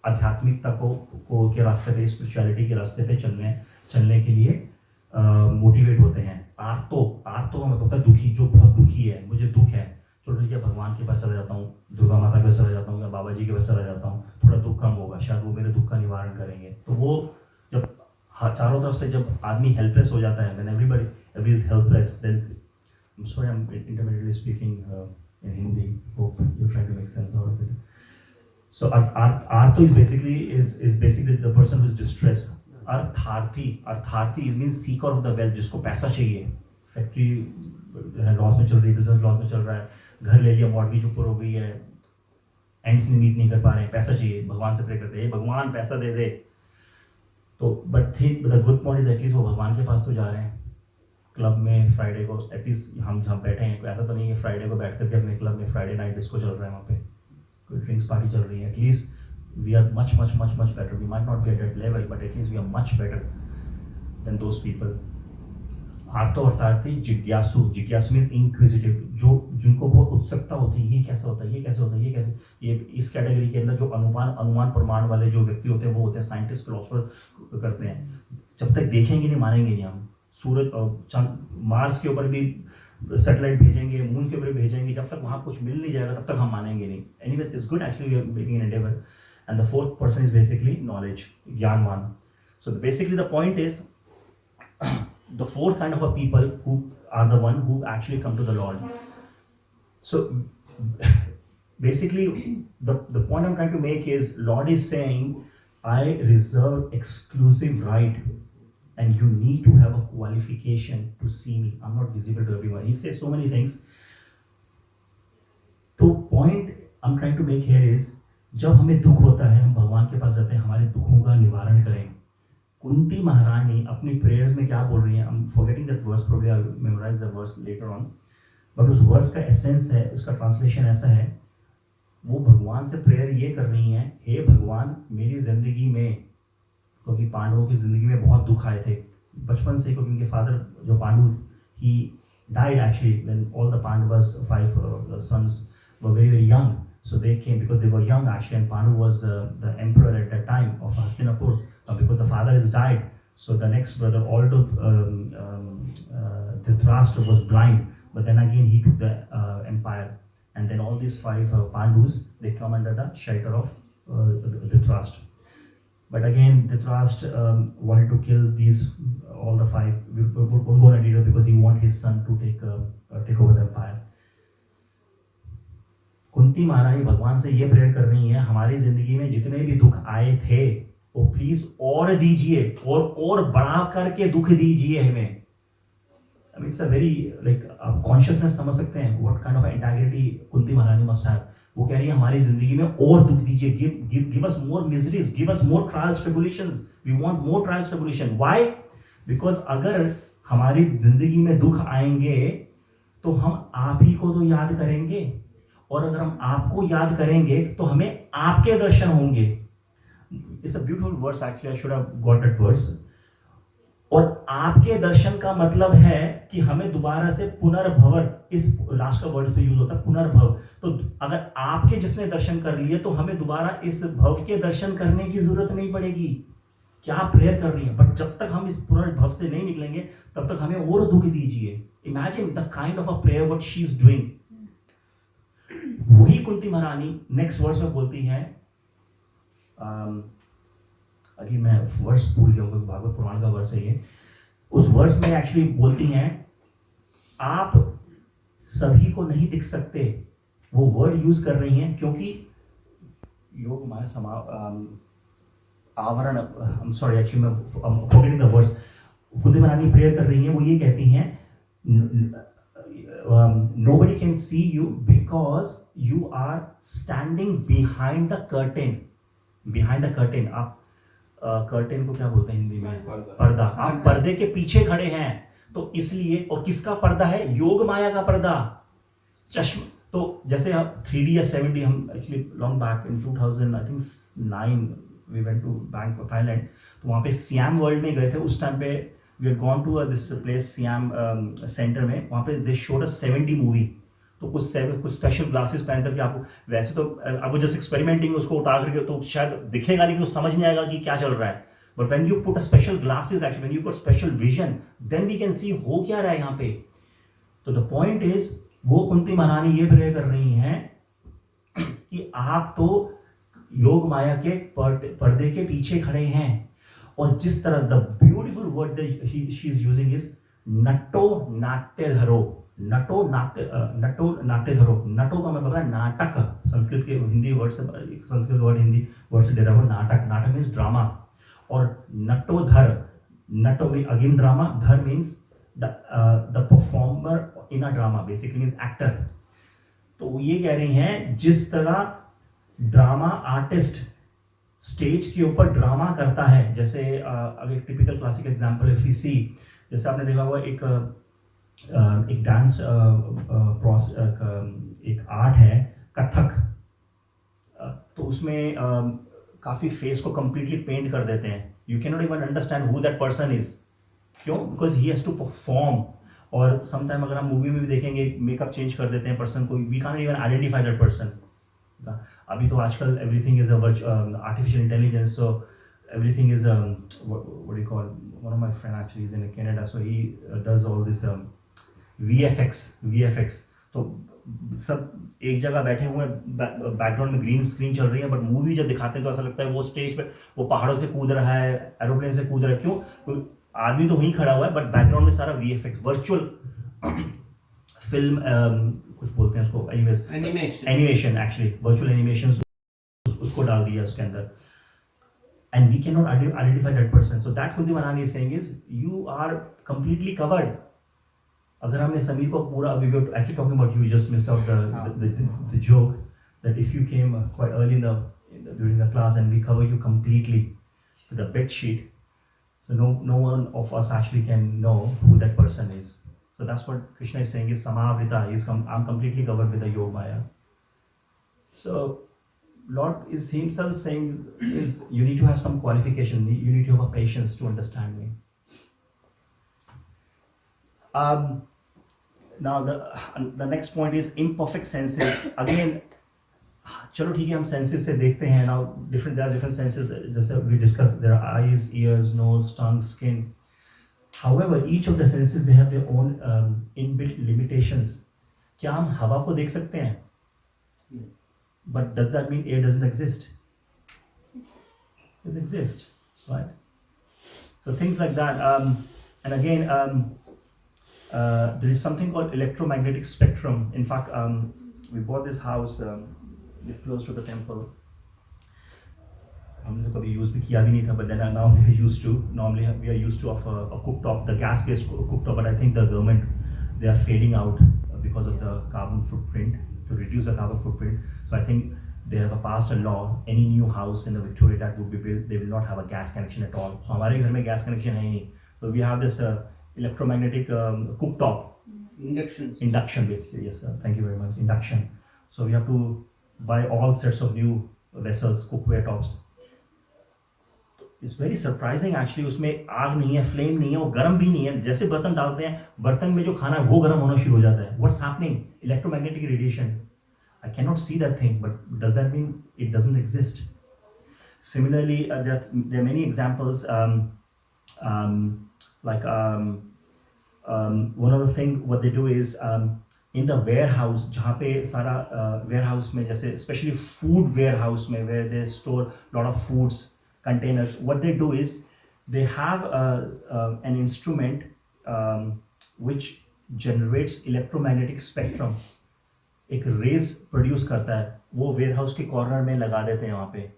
आध्यात्मिकता को के रास्ते पे, स्पिरिचुअलिटी के रास्ते पे चलने के लिए मोटिवेट होते हैं। आर्तो का मतलब होता है दुखी, जो बहुत दुखी है, मुझे दुख है, चलो ठीक है, भगवान के पास चला जाता हूँ, दुर्गा माता के पास चला जाता हूँ, या बाबा जी के पास चला जाता हूँ, थोड़ा दुख कम होगा, शायद वो मेरे दुख का निवारण करेंगे। तो वो जब चारों तरफ से जब आदमी हेल्पलेस हो जाता है, when everybody is helpless, then I'm sorry I'm intermittently speaking in Hindi, hope you're trying to make sense out of it. So artho is basically the person who is distressed. अर्थार्थी means seeker of the wealth, जिसको पैसा चाहिए, factory loss में चल रही है, business loss में चल रहा है, घर ले लिया, मॉर्गेज ऊपर हो गई है, एंड्स मीट नहीं कर पा रहे हैं, पैसा चाहिए, भगवान से प्रे करते हैं भगवान पैसा दे दे। तो but the good point is at least वो भगवान के पास तो जा रहे हैं। क्लब में फ्राइडे को एटलीस्ट हम जहाँ बैठे हैं, ऐसा तो नहीं है फ्राइडे को बैठ करके अपने क्लब में फ्राइडे नाइट डिस्को चल रहा है, वहाँ पे कोई ड्रिंक्स पार्टी चल रही है, at least we are much better. We might not be at that level, but at least we are much better than those people. आर्तो अर्थार्थी जिज्ञासु मीन्स इंक्विजिटिव, जिनको बहुत उत्सुकता होती है, ये कैसे होता है, ये इस कैटेगरी के अंदर जो अनुमान प्रमाण वाले जो व्यक्ति होते हैं, वो होते हैं साइंटिस्ट, फिलोसोफर करते हैं। जब तक देखेंगे नहीं मानेंगे नहीं हम। सूरज मार्स के ऊपर भी सैटेलाइट भेजेंगे, मून के ऊपर भी भेजेंगे, जब तक वहाँ कुछ मिल नहीं जाएगा तब तक हम मानेंगे नहीं. Anyways, it's good actually we are making an endeavor. And the fourth person is basically knowledge, ज्ञानवान. So basically the point is the four kind of a people who are the one who actually come to the Lord. So basically the point I'm trying to make is Lord is saying I reserve exclusive right and you need to have a qualification to see me. I'm not visible to everyone. He says so many things. The point I'm trying to make here is जब हमें दुख होता है हम भगवान के पास जाते हैं हमारे दुखों का निवारण करें. कुंती महारानी अपनी प्रेयर्स में क्या बोल रही हैं? I'm forgetting that verse, probably I'll memorize the verse later on. But उस वर्स का एसेंस है, उसका ट्रांसलेशन ऐसा है, वो भगवान से प्रेयर ये कर रही हैं, हे भगवान मेरी जिंदगी में, क्योंकि पांडवों की जिंदगी में बहुत दुख आए थे बचपन से, क्योंकि उनके फादर जो पांडु ही died actually when all the Pandavas 5 sons were very very young, so they came because they were young actually, and Pandu was the emperor at that time of Hastinapur, because the father has died, so the next brother although Dhritarashtra was blind, but then again he took the empire, and then all these 5 Pandus they come under the shelter of Dhritarashtra. But again Dhritarashtra wanted to kill these all the 5. We won't go into detail because he wanted his son to take over the empire. Kunti महारानी भगवान से ये prayer कर रही हैं, हमारी जिंदगी में जितने भी दुख आए थे वो प्लीज और दीजिए और बढ़ा करके दुख दीजिए हमें. I mean, it's a very like consciousness समझ सकते हैं what kind of integrity Kunti महारानी must have. वो कह रही है हमारी जिंदगी में और दुख दीजिए, give us more miseries, give us more trials, tribulations. We want more trials, tribulation. Why? Because अगर हमारी जिंदगी में दुख आएंगे तो हम आप ही को तो याद करेंगे, और अगर हम आपको याद करेंगे तो हमें आपके दर्शन होंगे. It's a beautiful verse actually. I should have got that verse. और आपके दर्शन का मतलब है कि हमें दोबारा से पुनर्भवन, इस लास्ट का वर्ड पे यूज होता है पुनर्भव. तो अगर आपके जिसने दर्शन कर लिए तो हमें दोबारा इस भव के दर्शन करने की जरूरत नहीं पड़ेगी. क्या प्रेयर कर रही है? बट जब तक हम इस पुनर्भव से नहीं निकलेंगे तब तक हमें और दुख दीजिए. Imagine the kind of a prayer what she is doing. वही कुंती महारानी नेक्स्ट वर्स में बोलती हैं, अभी मैं वर्स भूल गया हूँ, भागवत पुराण का वर्स है ये. उस वर्स में एक्चुअली बोलती हैं आप सभी को नहीं दिख सकते. वो वर्ड यूज कर रही हैं क्योंकि योग माया आवरण, I'm sorry actually मैं forgetting the verse. कुंती महारानी प्रेयर कर रही हैं, वो ये कहती हैं nobody can see you because you are standing behind the curtain. Behind the curtain. आप कर्टेन को क्या बोलते हैं हिंदी में? पर्दा. आप पर्दे के पीछे खड़े हैं, तो इसलिए, और किसका पर्दा है? योग माया का पर्दा, चश्मा. तो जैसे आप 3D या 7D, हम actually long back in 2000 I think 9 we went to Bangkok Thailand, तो वहाँ पे सियाम वर्ल्ड में गए थे. उस टाइम पे we had gone to this place Siam Center में. वहाँ पे they showed a 7D movie. तो कुछ स्पेशल ग्लासेस पहन करके आपको, वैसे तो अब वो जस्ट एक्सपेरिमेंटिंग, उसको उतार करके तो शायद दिखेगा नहीं, कि समझ नहीं आएगा कि क्या चल रहा है. But when you put a special glasses, actually when you put special vision, then we can see हो क्या रहा है यहाँ पे. तो द पॉइंट इज, वो कुंती महारानी ये प्रे कर रही हैं कि आप तो योग माया के पर्दे के पीछे खड़े हैं. और जिस तरह the beautiful word she is using is नटो नाट्य धरो. नटो नाट्य धरो. नटो का मतलब है नाटक. संस्कृत के हिंदी वर्ड से, संस्कृत वर्ड हिंदी वर्ड से डेरा हुआ नाटक. नाटक मीन्स ड्रामा. और नटोधर, नटो में अगेन ड्रामा, धर means the performer in a drama, basically means actor. तो वो ये कह रही हैं जिस तरह ड्रामा आर्टिस्ट स्टेज के ऊपर ड्रामा करता है, जैसे अगर typical classic example if you see, जैसे आपने देखा हुआ एक डांस एक आर्ट है कथक. तो उसमें काफी फेस को कंप्लीटली पेंट कर देते हैं. You can not even understand who that person is. क्यों? Because he has to perform. और समटाइम अगर हम मूवी में भी देखेंगे मेकअप चेंज कर देते हैं पर्सन को, we can't even identify that person. अभी तो आजकल everything is artificial intelligence, so everything is what do you call? One of my friend actually is in Canada, so he does all this VFX. तो सब एक जगह बैठे हुए background में ग्रीन स्क्रीन चल रही है, बट मूवी जब दिखाते हैं तो ऐसा लगता है वो स्टेज पे वो पहाड़ों से कूद रहा है, एरोप्लेन से कूद रहा है. क्यों? आदमी तो वहीं खड़ा हुआ है, बट बैकग्राउंड में सारा VFX वर्चुअल फिल्म कुछ बोलते हैं उसको, एनिमेशन एक्चुअली वर्चुअल एनिमेशन उसको डाल दिया उसके अंदर. And we cannot identify that person. So that Kunti Manani is saying is, you are completely covered. अगर हमने समीर को पूरा, we were actually talking about you just missed out the joke that if you came quite early during the class and we cover you completely with a bed sheet, so no one of us actually can know who that person is. So that's what Krishna is saying is Samavrita. I'm completely covered with the Yoga Maya. So Lord is himself saying is you need to have some qualification, you need to have a patience to understand me. Now the next point is imperfect senses. Again, चलो ठीक है हम senses से देखते हैं. Now there are different senses. Just we discussed, there are eyes, ears, nose, tongue, skin. However, each of the senses they have their own inbuilt limitations. क्या हम हवा को देख सकते हैं? But does that mean air doesn't exist? It exists, right? So things like that. And again, there is something called electromagnetic spectrum. In fact, we bought this house close to the temple. हमने कभी use भी किया भी नहीं था, but then now we are used to. Normally we are used to of a cooktop, the gas-based cooktop. But I think the government they are fading out because of the carbon footprint, to reduce the carbon footprint. So I think they have passed a law. Any new house in the Victoria that would be built, they will not have a gas connection at all. So हमारे घर में gas connection है ही नहीं. So we have this electromagnetic cooktop. Induction basically. Yes, sir. Thank you very much. Induction. So we have to buy all sets of new vessels, cookware tops. It's very surprising actually. उसमें आग नहीं है, flame नहीं है, वो गर्म भी नहीं है. जैसे बर्तन डालते हैं, बर्तन में जो खाना है वो गर्म होना शुरू हो जाता है. What's happening? Electromagnetic radiation. I cannot see that thing, but does that mean it doesn't exist? Similarly, there are many examples. One of the things what they do is in the warehouse, जहाँ पे सारा warehouse में जैसे especially food warehouse में where they store lot of foods containers, what they do is they have an instrument which generates electromagnetic spectrum. एक raise produce करता है, वो वेयरहाउस के कॉर्नर में लगा देते हैं वहाँ पे.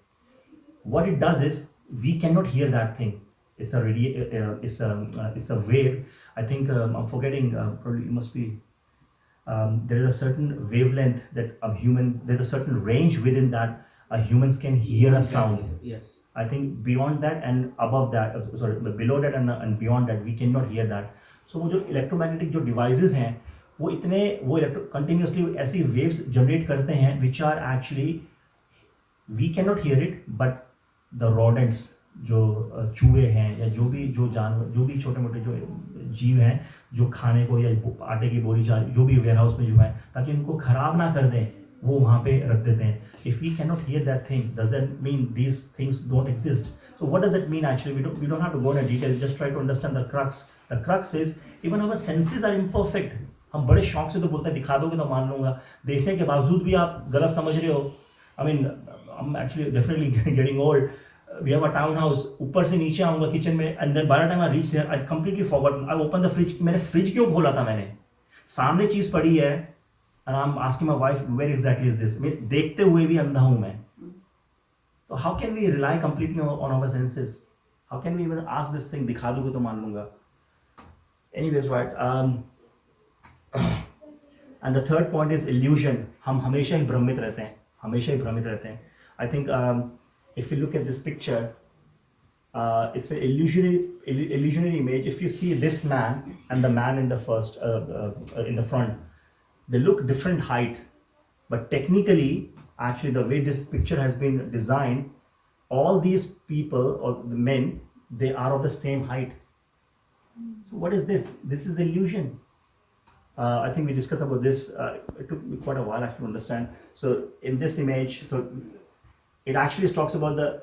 What it does is we cannot hear that thing. It's a wave. I think I'm forgetting. Probably it must be. There is a certain wavelength that there's a certain range within that humans can hear a sound. Yes. I think beyond that and above that, below that and beyond that, we cannot hear that. So वो जो electromagnetic जो devices हैं, वो continuously ऐसी waves generate करते हैं which are actually we cannot hear it, but the rodents जो चूहे हैं या जो जानवर जो भी छोटे मोटे जो जीव हैं जो खाने को या आटे की बोरी जो भी वेयर हाउस में जो है ताकि उनको खराब ना कर दें वो वहाँ पे रख देते हैं. If we cannot hear that thing, does that mean these things don't exist? So what does it mean actually? We don't have to go into detail. Just try to understand the crux. The crux is even our senses are imperfect. हम बड़े शौक से तो बोलते हैं दिखा दोगे तो मान लूँगा, देखने के बावजूद भी आप गलत समझ रहे हो. I mean, I'm actually definitely getting old. We have a townhouse. ऊपर से नीचे आऊँगा किचन में and then by the time I reached there, I completely forgotten. I opened the fridge. मैंने फ्रिज क्यों खोला था? मैंने सामने चीज़ पड़ी है and I'm asking my wife where exactly is this. मैं देखते हुए भी अंधा हूँ मैं. So how can we rely completely on our senses? How can we even ask this thing दिखा दोगे तो मान लूँगा? Anyways, right. And the third point is illusion. हम हमेशा ही भ्रमित रहते हैं. I think if you look at this picture, it's an illusionary image. If you see this man and the man in the first in the front, they look different height, but technically, actually, the way this picture has been designed, all these people or the men, they are of the same height. So what is this? This is illusion. I think we discussed about this. It took me quite a while actually to understand. So in this image, so it actually talks about the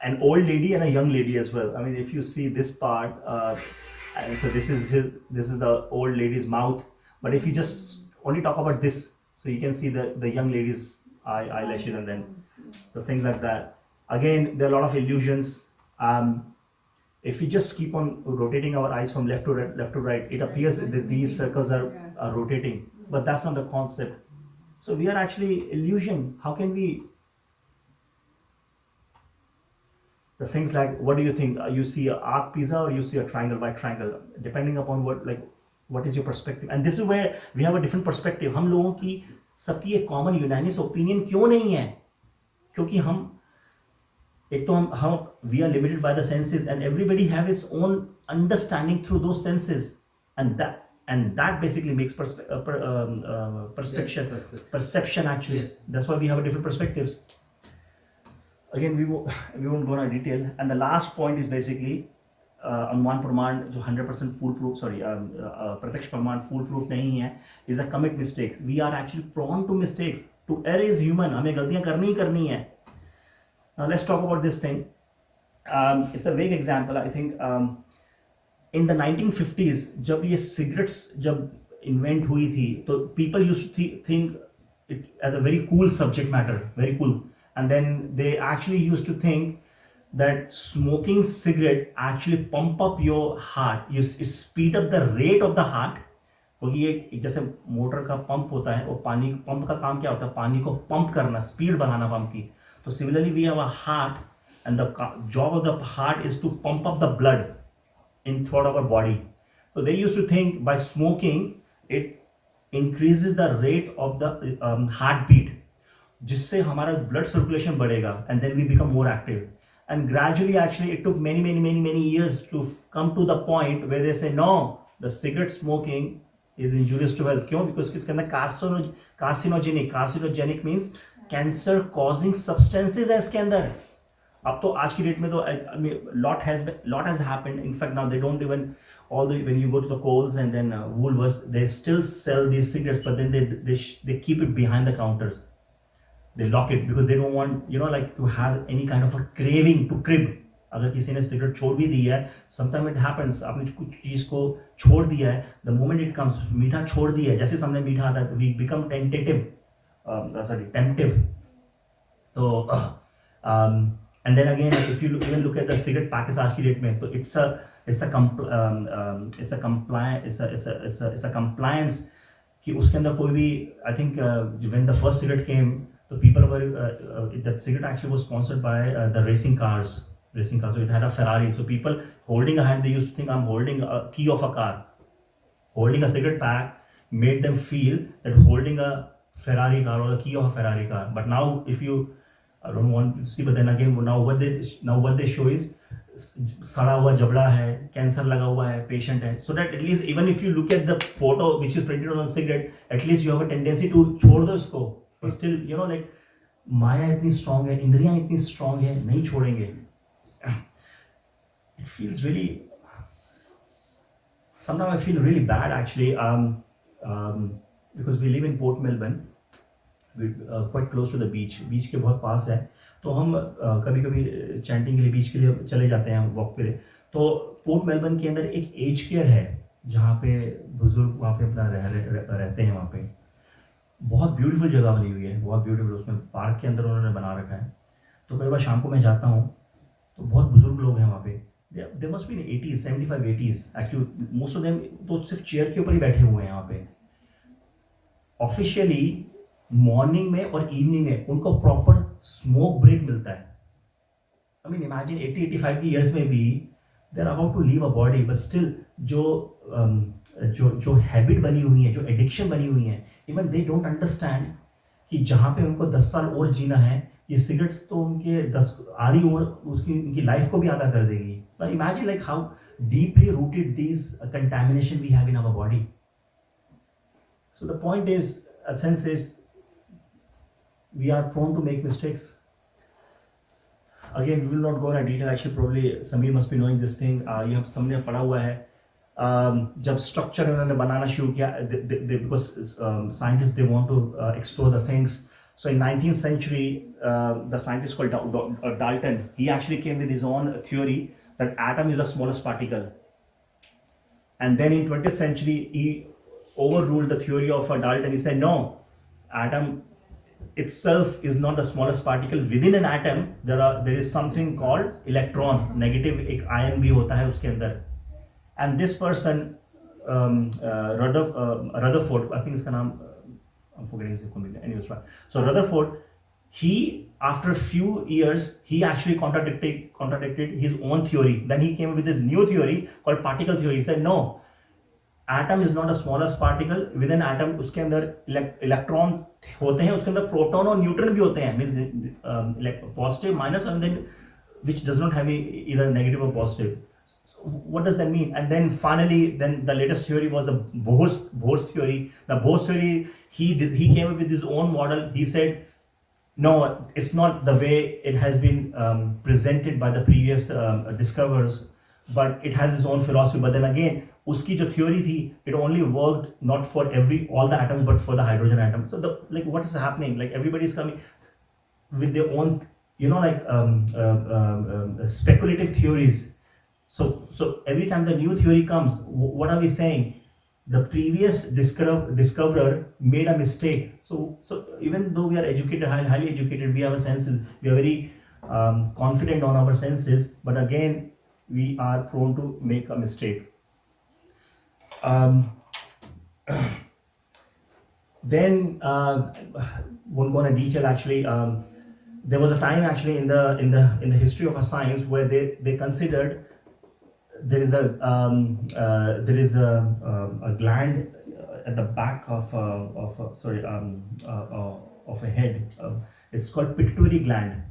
an old lady and a young lady as well. I mean, if you see this part, and so this is the old lady's mouth. But if you just only talk about this, so you can see the young lady's eyelashes and then the things like that. Again, there are a lot of illusions. If we just keep on rotating our eyes from left to right, it appears that these circles are rotating, but that's not the concept. So we are actually illusion. How can we? The things like, what do you think? You see an arc pizza or you see a triangle by triangle, depending upon what is your perspective. And this is where we have a different perspective. हम लोगों की सबकी एक common unanimous opinion क्यों नहीं है? क्योंकि हम एक तो हम we are limited by the senses, and everybody have its own understanding through those senses, and that basically makes perception actually. Yes. That's why we have a different perspectives. Again, we won't go into detail. And the last point is basically Anumān Pramāṇa, जो 100% foolproof, Prayataksha Pramāṇa foolproof नहीं है, is a commit mistakes. We are actually prone to mistakes. To err is human. हमें गलतियां करनी है. Now let's talk about this thing. It's a vague example. I think in the 1950s, जब ये cigarettes जब invent हुई थी, तो people used to think it as a very cool subject matter, very cool. And then they actually used to think that smoking cigarette actually pump up your heart. You speed up the rate of the heart. क्योंकि ये जैसे motor का pump होता है, और पानी pump का काम क्या होता है? पानी को पंप करना, स्पीड बढ़ाना पंप की. So similarly, we have a heart, and the job of the heart is to pump up the blood in throughout our body. So they used to think by smoking, it increases the rate of the heartbeat, जिससे हमारा blood circulation बढ़ेगा, and then we become more active. And gradually, actually, it took many years to come to the point where they say, no, the cigarette smoking is injurious to health. क्यों? Because इसके अंदर carcinogenic means cancer causing substances है इसके अंदर. अब तो आज की डेट में तो lot has happened. In fact, now they don't even, when you go to the Coles and then Woolworths, they still sell these cigarettes, but then they keep it behind the counters. They lock it because they don't want, to have any kind of a craving to crib. अगर किसी ने cigarette छोड़ भी दी है, sometimes it happens, आपने कुछ चीज को छोड़ दिया है, the moment it comes, मीठा छोड़ दिया है, जैसे सामने मीठा आता है, we become temptive. So and then again, if you even look at the cigarette packets आज की डेट में, तो it's a compliance कि उसके अंदर कोई भी, I think when the first cigarette came, the people were the cigarette actually was sponsored by the racing cars. So it had a Ferrari. So people holding a hand, they used to think I'm holding a key of a car. Holding a cigarette pack made them feel that holding a Ferrari car or a key of a Ferrari car. But now, if you, I don't want to see, but then again, now what they show is सड़ा हुआ जबड़ा है, cancer लगा हुआ है, patient है, so that at least even if you look at the photo which is printed on a cigarette, at least you have a tendency to छोड़ दो इसको. But still, like माया इतनी strong है, इंद्रियां इतनी strong है, नहीं छोड़ेंगे. It feels really. Sometimes I feel really bad actually, because we live in Port Melbourne. We're quite close to the beach. Beach के बहुत पास है. तो हम कभी-कभी चैंटिंग के लिए बीच के लिए चले जाते हैं वॉक पे. तो पोर्ट मेलबर्न के अंदर एक एज केयर है जहाँ पे बुजुर्ग वहाँ पे अपना रहते हैं. वहाँ पे बहुत ब्यूटीफुल जगह बनी हुई है, बहुत ब्यूटीफुल. उसमें पार्क के अंदर उन्होंने बना रखा है. तो कई बार शाम को मैं जाता हूँ तो बहुत बुजुर्ग लोग हैं वहाँ पे. They must be in 80s, 75, 80s. Actually, most of them तो सिर्फ चेयर के ऊपर ही बैठे हुए हैं यहाँ पे. ऑफिशियली मॉर्निंग में और इवनिंग में उनको प्रॉपर स्मोक ब्रेक मिलता है. आई मीन इमेजिन 80-85 की ईयर्स में भी they are about to leave a body, but still जो हैबिट बनी हुई है, जो एडिक्शन बनी हुई है, इवन दे डोंट अंडरस्टैंड कि जहाँ पे उनको 10 साल और जीना है, ये सिगरेट्स तो उनके 10 आधी उम्र उनकी लाइफ को भी आधा कर देगी. But imagine like how deeply rooted these contamination we have in our body. So the point is, a sense is, we are prone to make mistakes. Again, we will not go into detail. Actually, probably Samir must be knowing this thing. You have somebody पढ़ा हुआ है. जब structure उन्होंने बनाना शुरू किया, because scientists they want to explore the things. So in 19th century, the scientist called Dalton, he actually came with his own theory that atom is the smallest particle. And then in 20th century, he overruled the theory of Dalton. He said, no, atom itself is not the smallest particle. Within an atom, there is something called electron, negative एक ion भी होता है उसके अंदर. And this person, Rutherford, I think इसका नाम, I'm forgetting his name. Anyways, right. So Rutherford, he after a few years, he actually contradicted his own theory. Then he came with his new theory called particle theory. He said, no, atom is not the smallest particle. Within atom, उसके अंदर electron होते हैं, उसके अंदर proton और neutron भी होते हैं. Means positive, minus, and then which does not have either negative or positive. So what does that mean? And then finally, then the latest theory was the Bohr's theory. The Bohr's theory, he came up with his own model. He said, no, it's not the way it has been presented by the previous discoverers, but it has its own philosophy. But then again, uski jo theory thi, it only worked not for all the atoms, but for the hydrogen atom. So what is happening? Like everybody is coming with their own, speculative theories. So every time the new theory comes, what are we saying? The previous discoverer made a mistake. So even though we are educated, highly educated, we have a senses, we are very confident on our senses, but again, we are prone to make a mistake. Then won't go into detail. Actually, there was a time actually in the history of a science where they considered there is a gland at the back of a head. It's called pituitary gland.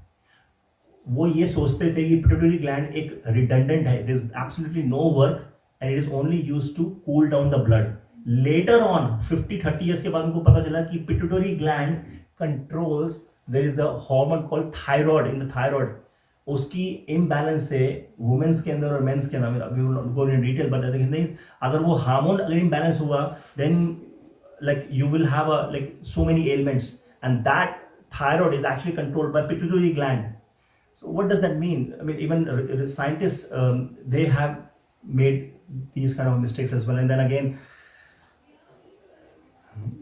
वो ये सोचते थे कि pituitary gland एक redundant है. There's absolutely no work and it is only used to cool down the blood. Later on, 50-30 years के बाद उनको पता चला कि pituitary gland controls, there is a hormone called thyroid in the thyroid. उसकी imbalance से women's के अंदर और men's के अंदर, we will not go into detail, but the thing is, अगर वो hormone अगर imbalance हुआ, then like you will have so many ailments, and that thyroid is actually controlled by pituitary gland. So what does that mean? I mean, even scientists, they have made these kind of mistakes as well. And then again,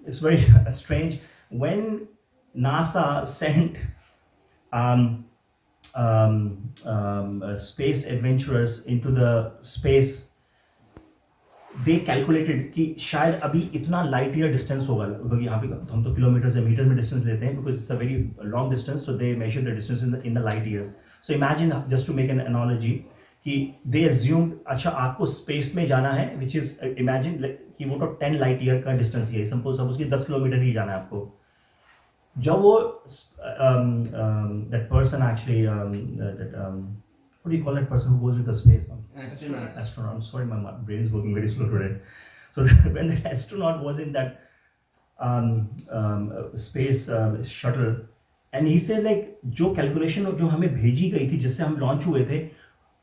it's very strange when NASA sent space adventurers into the space. They calculated कि शायद अभी इतना light year distance होगा, क्योंकि यहाँ पे हम तो kilometers या meters में distance लेते हैं, because it's a very long distance, so they measure the distance in the light years. So imagine, just to make an analogy, कि they assumed अच्छा आपको space में जाना है, which is imagine कि वो तो 10 light year का distance ही है, suppose कि 10 kilometer ही जाना है आपको. जब वो that person actually what do you call that person who goes into space? Astronaut. I'm sorry, my brain is working very slow today. So when the astronaut was in that space shuttle, and he said like जो calculation जो हमें भेजी गई थी जिससे हम launch हुए थे,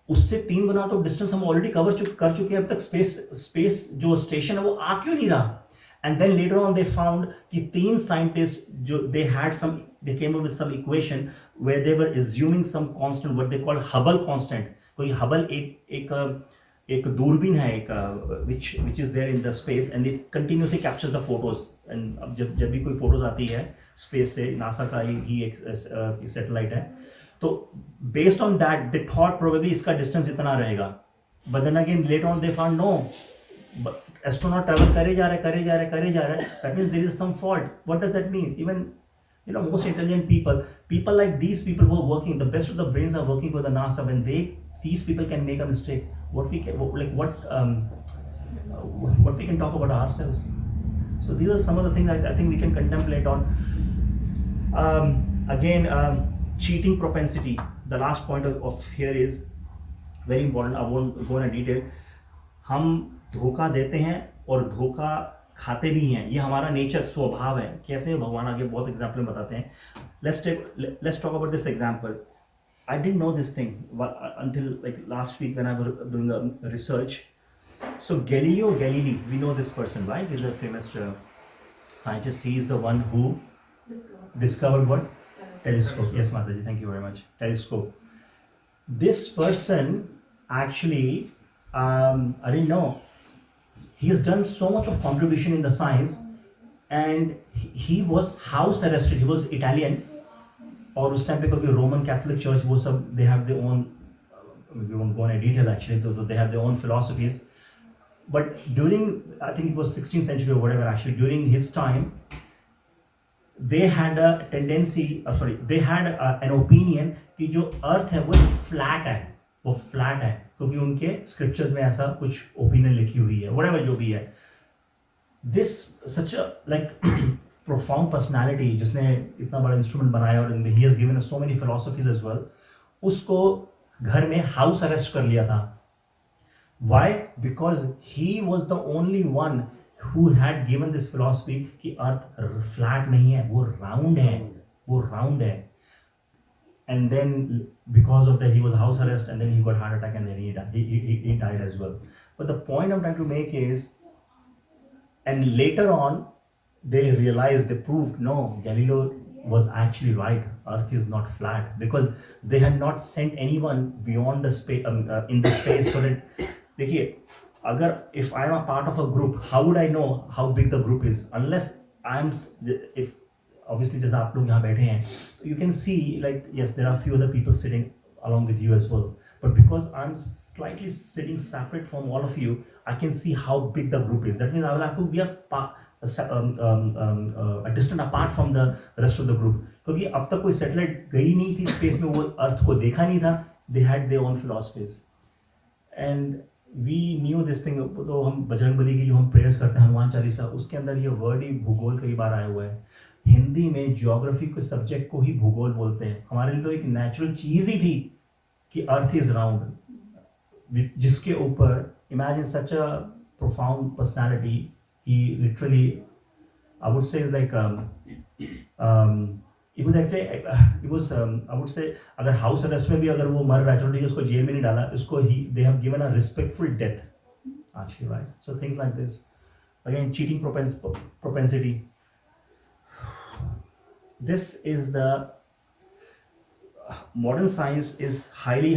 उससे 3 गुना तो डिस्टेंस हम ऑलरेडी कर चुके हैं. अब तक स्पेस जो स्टेशन है वो आ क्यों नहीं रहा? And then later on they found कि 3 scientists they came up with some equation where they were assuming some constant, what they call Hubble constant. कोई Hubble एक दूरबीन है which is there in the space, and it continuously captures the photos. And अब जब भी कोई photos आती है space से, NASA का ही एक satellite है, तो based on that they thought probably इसका distance इतना रहेगा. But then again later on they found no, but astronaut travel करे जा रहे. That means there is some fault. What does that mean? Even most intelligent people like these people who are working, the best of the brains are working for the NASA. When these people can make a mistake, what we can talk about ourselves? So these are some of the things I think we can contemplate on. Again, cheating propensity. The last point of here is very important. I won't go into detail. हम धोखा देते हैं और धोखा खाते भी हैं. ये हमारा नेचर, स्वभाव है. कैसे भगवान आगे बहुत एग्जाम्पल बताते हैं. Let's talk about this example. I didn't know this thing until like last week when I was doing the research. So Galileo Galilei, we know this person, right? He's a famous scientist. He is the one who discovered what? Telescope. Yes, Mataji, thank you very much. Telescope. This person actually, I didn't know, he has done so much of contribution in the science, and he was house arrested. He was Italian, और उस time पे क्योंकि Roman Catholic church वो सब they have their own, we won't go into detail actually, so they have their own philosophies. But during, I think it was 16th century or whatever, actually during his time, they had a tendency, they had an opinion कि जो अर्थ है वो flat है, वो flat है, क्योंकि उनके scriptures में ऐसा कुछ ओपिनियन लिखी हुई है, whatever जो भी है. This such a like profound personality जिसने इतना बड़ा इंस्ट्रूमेंट बनाया और he has given us so many philosophies as well, उसको घर में हाउस अरेस्ट कर लिया था. Why? Because he was the only one who had given this philosophy कि अर्थ फ्लैट नहीं है, वो राउंड है, वो राउंड है. And then because of that he was house arrest, and then he got heart attack, and then he died as well. But the point I'm trying to make is, and later on they realized, they proved no, Galileo was actually right, earth is not flat, because they had not sent anyone beyond the space, in the space, so that देखिए, अगर if I am a part of a group, how would I know how big the group is unless if obviously जैसे आप लोग यहाँ बैठे हैं, you can see like yes, there are few other people sitting along with you as well, but because I'm slightly sitting separate from all of you, I can see how big the group is. That means I will have to be a distant apart from the rest of the group, क्योंकि अब तक कोई satellite गई नहीं थी space में, वो अर्थ को देखा नहीं था. They had their own philosophies, and we knew this thing. तो हम बजरंगबली की जो हम प्रेयर्स करते हैं, हनुमान चालीसा, उसके अंदर ये वर्ड ही भूगोल कई बार आया हुआ है. हिंदी में ज्योग्राफी के सब्जेक्ट को ही भूगोल बोलते हैं. हमारे लिए तो एक नेचुरल चीज ही थी कि अर्थ इज राउंड, जिसके ऊपर imagine such a profound personality. He literally I would say is like it was actually it was I would say अगर हाउस अरेस्ट में भी अगर वो मर रहा है, चलो उसको जेल में नहीं डाला, इसको they have given a respectful death actually, right? So things like this, again cheating propensity. This is the modern science is highly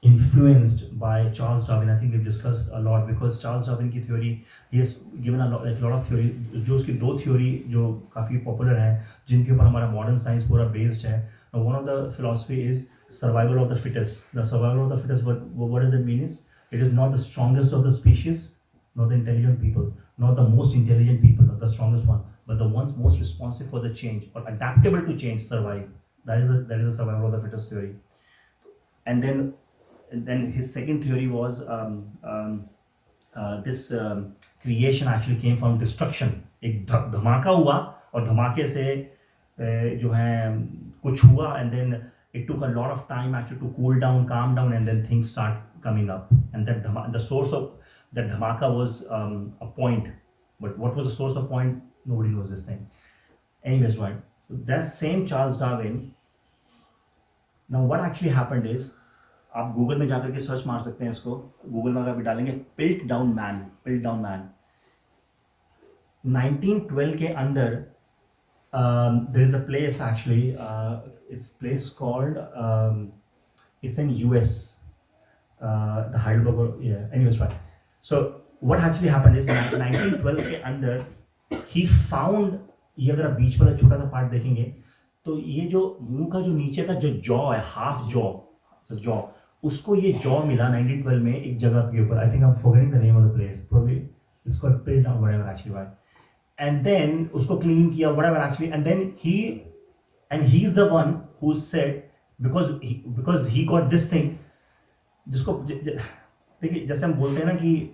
influenced by Charles Darwin. I think we've discussed a lot, because Charles Darwin की theory, he has given a lot of theory. जो उसकी दो theory जो काफ़ी popular हैं, जिनके ऊपर हमारा modern science पूरा based है. Now, one of the philosophy is survival of the fittest. The survival of the fittest, what does it mean is, it is not the strongest of the species, not the intelligent people, not the most intelligent people, not the strongest one, but the ones most responsive for the change or adaptable to change survive. That is the survival of the fittest theory. And then his second theory was this creation actually came from destruction. एक धमाका हुआ और धमाके से जो है कुछ हुआ, and then it took a lot of time actually to cool down, calm down, and then things start coming up. And that the source of that dhamaka was a point. But what was the source of point? Nobody knows this thing. Anyways, right? So that same Charles Darwin. Now what actually happened is, आप Google में जाकर के search मार सकते हैं इसको. Google में अगर भी डालेंगे पिल्टडाउन मैन 1912 के अंदर there is a place actually, it's a place called it's in US, the Heidelberg, yeah, anyways, right. So what actually happened is 1912 के अंदर he found, ये अगर आप बीच वाला छोटा सा पार्ट देखेंगे तो ये जो मुंह का जो नीचे का जो जॉ है, हाफ जॉ, उसको ये जॉ मिला 1912 में एक जगह के ऊपर. I think I am forgetting the name of the place, probably it's called Piltdown whatever actually, right. And then उसको क्लीन किया whatever actually, and then he is the one who said, because he got this thing, जिसको देखिए जैसे हम बोलते हैं ना कि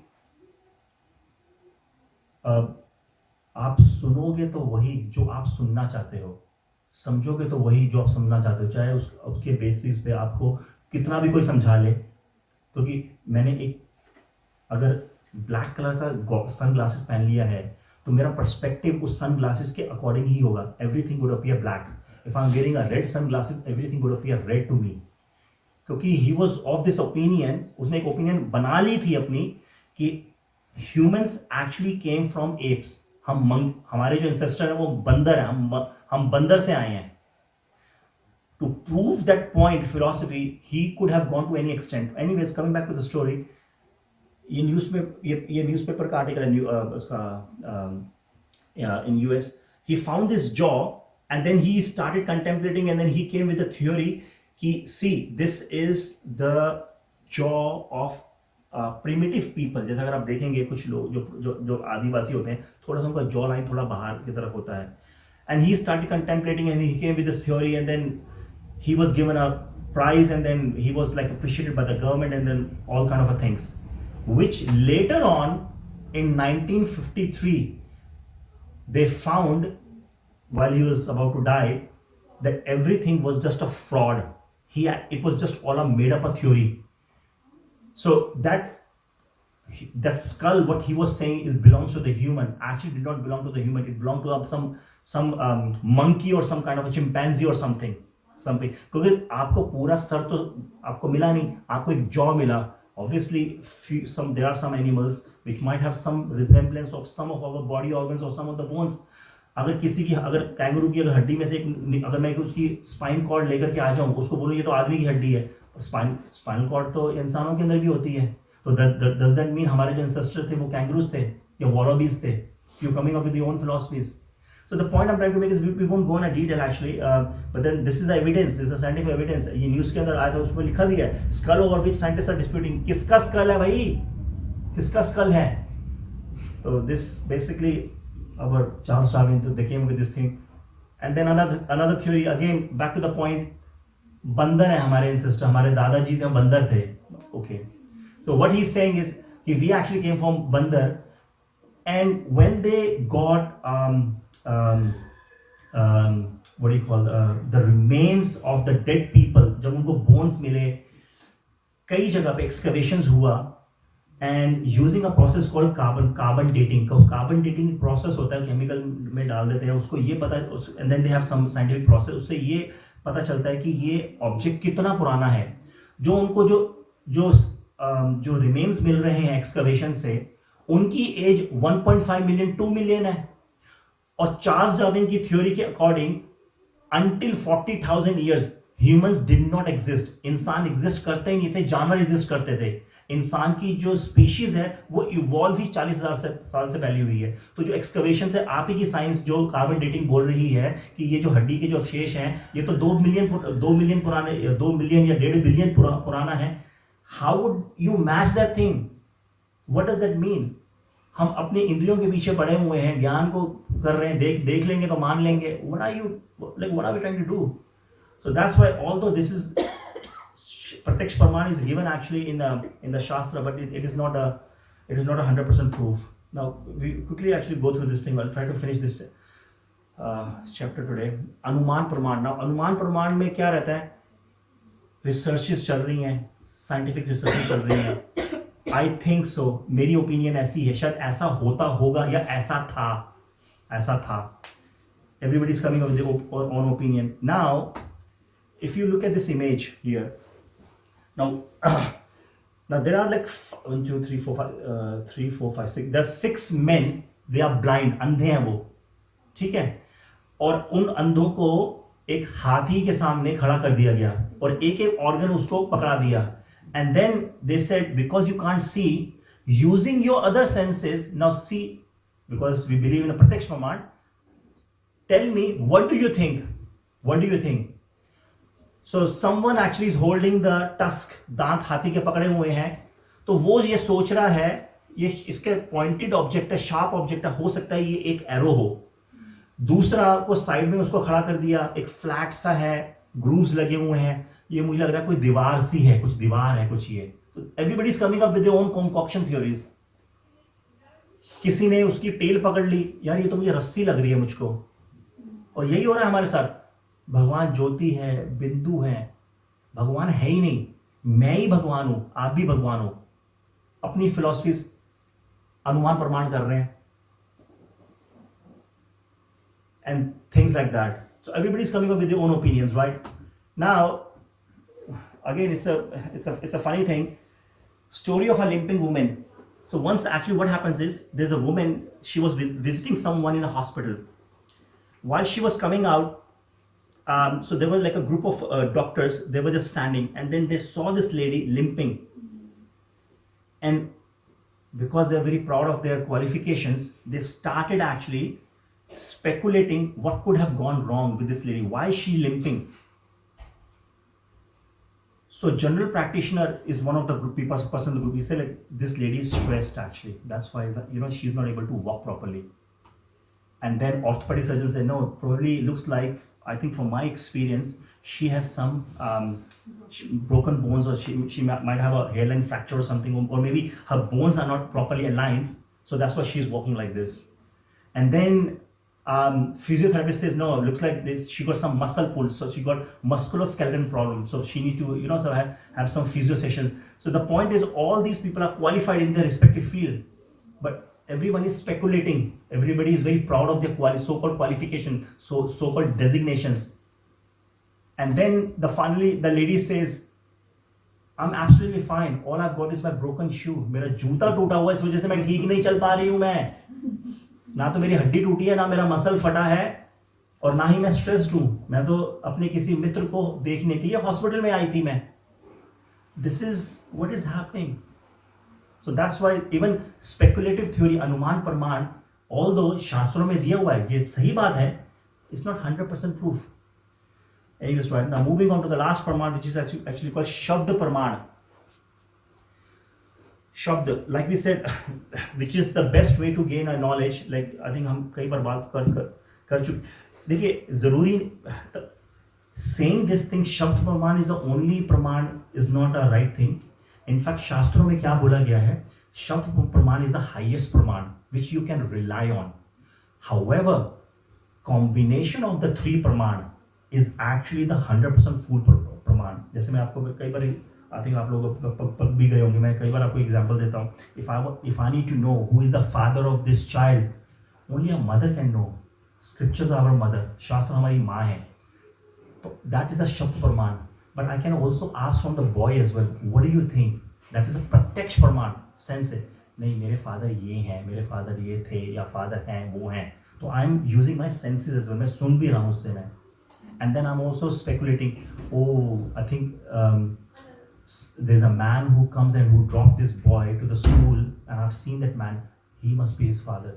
आप सुनोगे तो वही जो आप सुनना चाहते हो, समझोगे तो वही जो आप समझना चाहते हो, चाहे उसके बेसिस पे आपको कितना भी कोई समझा ले. क्योंकि मैंने एक अगर ब्लैक कलर का सन ग्लासेस पहन लिया है तो मेरा पर्सपेक्टिव उस सन ग्लासेस के अकॉर्डिंग ही होगा. Everything would appear black. If I am wearing a red sunglasses, everything would appear red to me. क्योंकि he was of this opinion, उसने एक ओपिनियन बना ली थी अपनी कि humans actually came from apes. हमारे जो एंसेस्टर है वो बंदर है, हम बंदर से आए हैं. To prove that point, philosophy, he could have gone to any extent. Anyways, coming back to the story, ये न्यूज़पेपर का आर्टिकल है उसका in US. He found this jaw and then he started contemplating and then he came with a theory कि see, this is the jaw of primitive people. जैसे अगर आप देखेंगे कुछ लोग जो आदिवासी होते हैं, थोड़ा सा उनका जॉ लाइन थोड़ा बाहर की तरफ होता है. And he started contemplating and he came with this theory and then he was given a prize and then he was like appreciated by the government and then all kind of a things, which later on in 1953 they found while he was about to die that everything was just a fraud. It was just all a made up a theory. So that skull, what he was saying is belongs to the human, actually did not belong to the human. It belonged to some monkey or some kind of a chimpanzee or something. क्योंकि आपको पूरा sir तो आपको मिला नहीं, आपको एक jaw मिला. Obviously, there are some animals which might have some resemblance of some of our body organs or some of the bones. अगर कैंगरू की अगर हड्डी में से अगर मैं उसकी स्पाइन कॉर्ड लेकर के आ जाऊं, उसको बोलूं ये तो आदमी की हड्डी है, स्पाइनल कॉर्ड तो इंसानों के अंदर भी होती है. तो does that mean हमारे जो ancestor थे वो कैंगरूज थे या wallabies थे? You're coming up with your own philosophies. So the point I'm trying to make is we won't go in a detail actually, but then this is the evidence, this is the scientific evidence. ये news के अंदर आया था, उसमें लिखा भी है skull over which scientists are disputing. किसका skull है भाई? किसका skull है? So this basically our Charles Darwin, they came with this thing. And then another theory, again back to the point, बंदर है हमारे ancestor, हमारे दादाजी थे बंदर थे. Okay. So what he's saying is we actually came from बंदर, and when they got what do you call the remains of the dead people, जब उनको bones मिले, कई जगह पे excavations हुआ, and using a process called carbon dating. Carbon dating process होता है, केमिकल में डाल देते हैं उसको, ये पता, and then they have some scientific process, उससे ये पता चलता है कि ये ऑब्जेक्ट कितना पुराना है. जो उनको जो रिमेन्स मिल रहे हैं एक्सकवेशन से, उनकी एज 1.5 मिलियन 2 मिलियन है. और चार्ल्स डार्विन की थ्योरी के according until 40,000 years humans did not exist. इंसान एग्जिस्ट करते ही नहीं थे, जानवर एग्जिस्ट करते थे. इंसान की जो स्पीशीज है वो इवॉल्व ही 40,000 साल से पहले हुई है. तो जो एक्सकवेशन से आप ही की साइंस जो कार्बन डेटिंग बोल रही है कि ये जो हड्डी के जो अवशेष हैं ये तो 2 मिलियन पुराने, 2 मिलियन या 1.5 बिलियन पुराना है. How would you match that thing? What does that mean? हम अपने इंद्रियों के पीछे पड़े हुए हैं, ज्ञान को कर रहे हैं, देख लेंगे तो मान लेंगे. what are we trying to do? So that's why, although this is Prayataksha Pramāṇa is given actually in the Shastra, but it is not a 100% proof. Now we quickly actually go through this thing. I'll try to finish this chapter today. Anumān Pramāṇa. Now Anumān Pramāṇa में क्या रहता है? Researches चल रही हैं, scientific researches चल रही हैं. I think so. मेरी ओपिनियन ऐसी है, शायद ऐसा होता होगा या ऐसा था. Everybody is coming up with their own opinion. Now, if you look at this image here, now there are like 1, 2, 3, 4, 5, 6. There are 6 men. They are blind. अंधे हैं वो, ठीक है? और उन अंधों को एक हाथी के सामने खड़ा कर दिया गया और एक ऑर्गन उसको पकड़ा दिया. And then they said, because you can't see, using your other senses, now see, because we believe in a Prayataksha Pramāṇa, tell me, what do you think? So someone actually is holding the tusk, दांत हाथी के पकड़े हुए हैं, तो वो ये सोच रहा है, ये इसके पॉइंटेड ऑब्जेक्ट है, शार्प ऑब्जेक्ट है, हो सकता है ये एक एरो हो. दूसरा को साइड में उसको खड़ा कर दिया, एक फ्लैट सा है, ग्रूव्स लगे हुए हैं, ये मुझे लग रहा है कोई दीवार सी है, कुछ दीवार है कुछ ये. तो everybody is coming up with their own concoction theories. किसी ने उसकी टेल पकड़ ली, यार ये तो मुझे रस्सी लग रही है मुझको. और यही हो रहा है हमारे साथ. भगवान ज्योति है, बिंदु है, भगवान है ही नहीं, मैं ही भगवान हूं, आप भी भगवान हो. अपनी फिलॉसफीज अनुमान प्रमाण कर रहे हैं and things like that. So everybody is coming up with their own opinions, right? Now again, it's a funny thing. Story of a limping woman. So once actually what happens is there's a woman, she was visiting someone in a hospital. While she was coming out, so there were like a group of doctors, they were just standing, and then they saw this lady limping. And because they're very proud of their qualifications, they started actually speculating what could have gone wrong with this lady. Why is she limping? So general practitioner is one of the person in the group. He said like this lady is stressed actually. That's why she's not able to walk properly. And then orthopedic surgeon said no, probably looks like, I think from my experience, she has some broken bones, or she might have a hairline fracture or something, or maybe her bones are not properly aligned. So that's why she's walking like this. And then physiotherapist says no, it looks like this, she got some muscle pull, so she got musculoskeletal problem, so she need to so have some physio session. So the point is all these people are qualified in their respective field, but everyone is speculating. Everybody is very proud of their so-called qualification, so-called designations. And then finally the lady says, I'm absolutely fine, all I've got is my broken shoe. मेरा जूता टूटा हुआ है, इस वजह से मैं ठीक नहीं चल पा रही हूँ। मैं ना तो मेरी हड्डी टूटी है, ना मेरा मसल फटा है, और ना ही मैं स्ट्रेस्ड हूँ। मैं तो अपने किसी मित्र को देखने के लिए हॉस्पिटल में आई थी मैं। This is what is happening. So that's why even speculative theory, अनुमान प्रमाण, although शास्त्रों में दिया हुआ है, ये सही बात है, it's not 100% proof. Anyways, right now moving on to the last Pramāṇ, which is actually called Shabda Pramāṇa. Shabda, like we said, which is the best way to gain a knowledge. Like I think हम कई बार बात कर चुके। देखिए जरूरी saying this thing Shabda Pramāṇa is the only Pramāṇ is not a right thing. In fact, शास्त्रों में क्या बोला गया है? Shabda Pramāṇa is the highest Pramāṇ which you can rely on. However, combination of the three Pramāṇ is actually the 100% full Pramāṇ. जैसे मैं आपको कई बार I think आप लोग पक भी गए होंगे, मैं कई बार आपको एग्जांपल देता हूँ। If I need to know who is the father of this child, only a mother can know. Scriptures are our mother, शास्त्र हमारी माँ है, तो that is a Shabda Pramāṇ. But I can also ask from the boy as well, what do you think? That is a Pratyaksh Pramāṇ, sense है, नहीं मेरे father ये हैं, मेरे father ये थे, या father हैं वो हैं, तो I am using my senses as well, मैं सुन भी रहा हूँ उससे मैं, and then I'm also speculating, oh I think there's a man who comes and who dropped this boy to the school, and I've seen that man, he must be his father.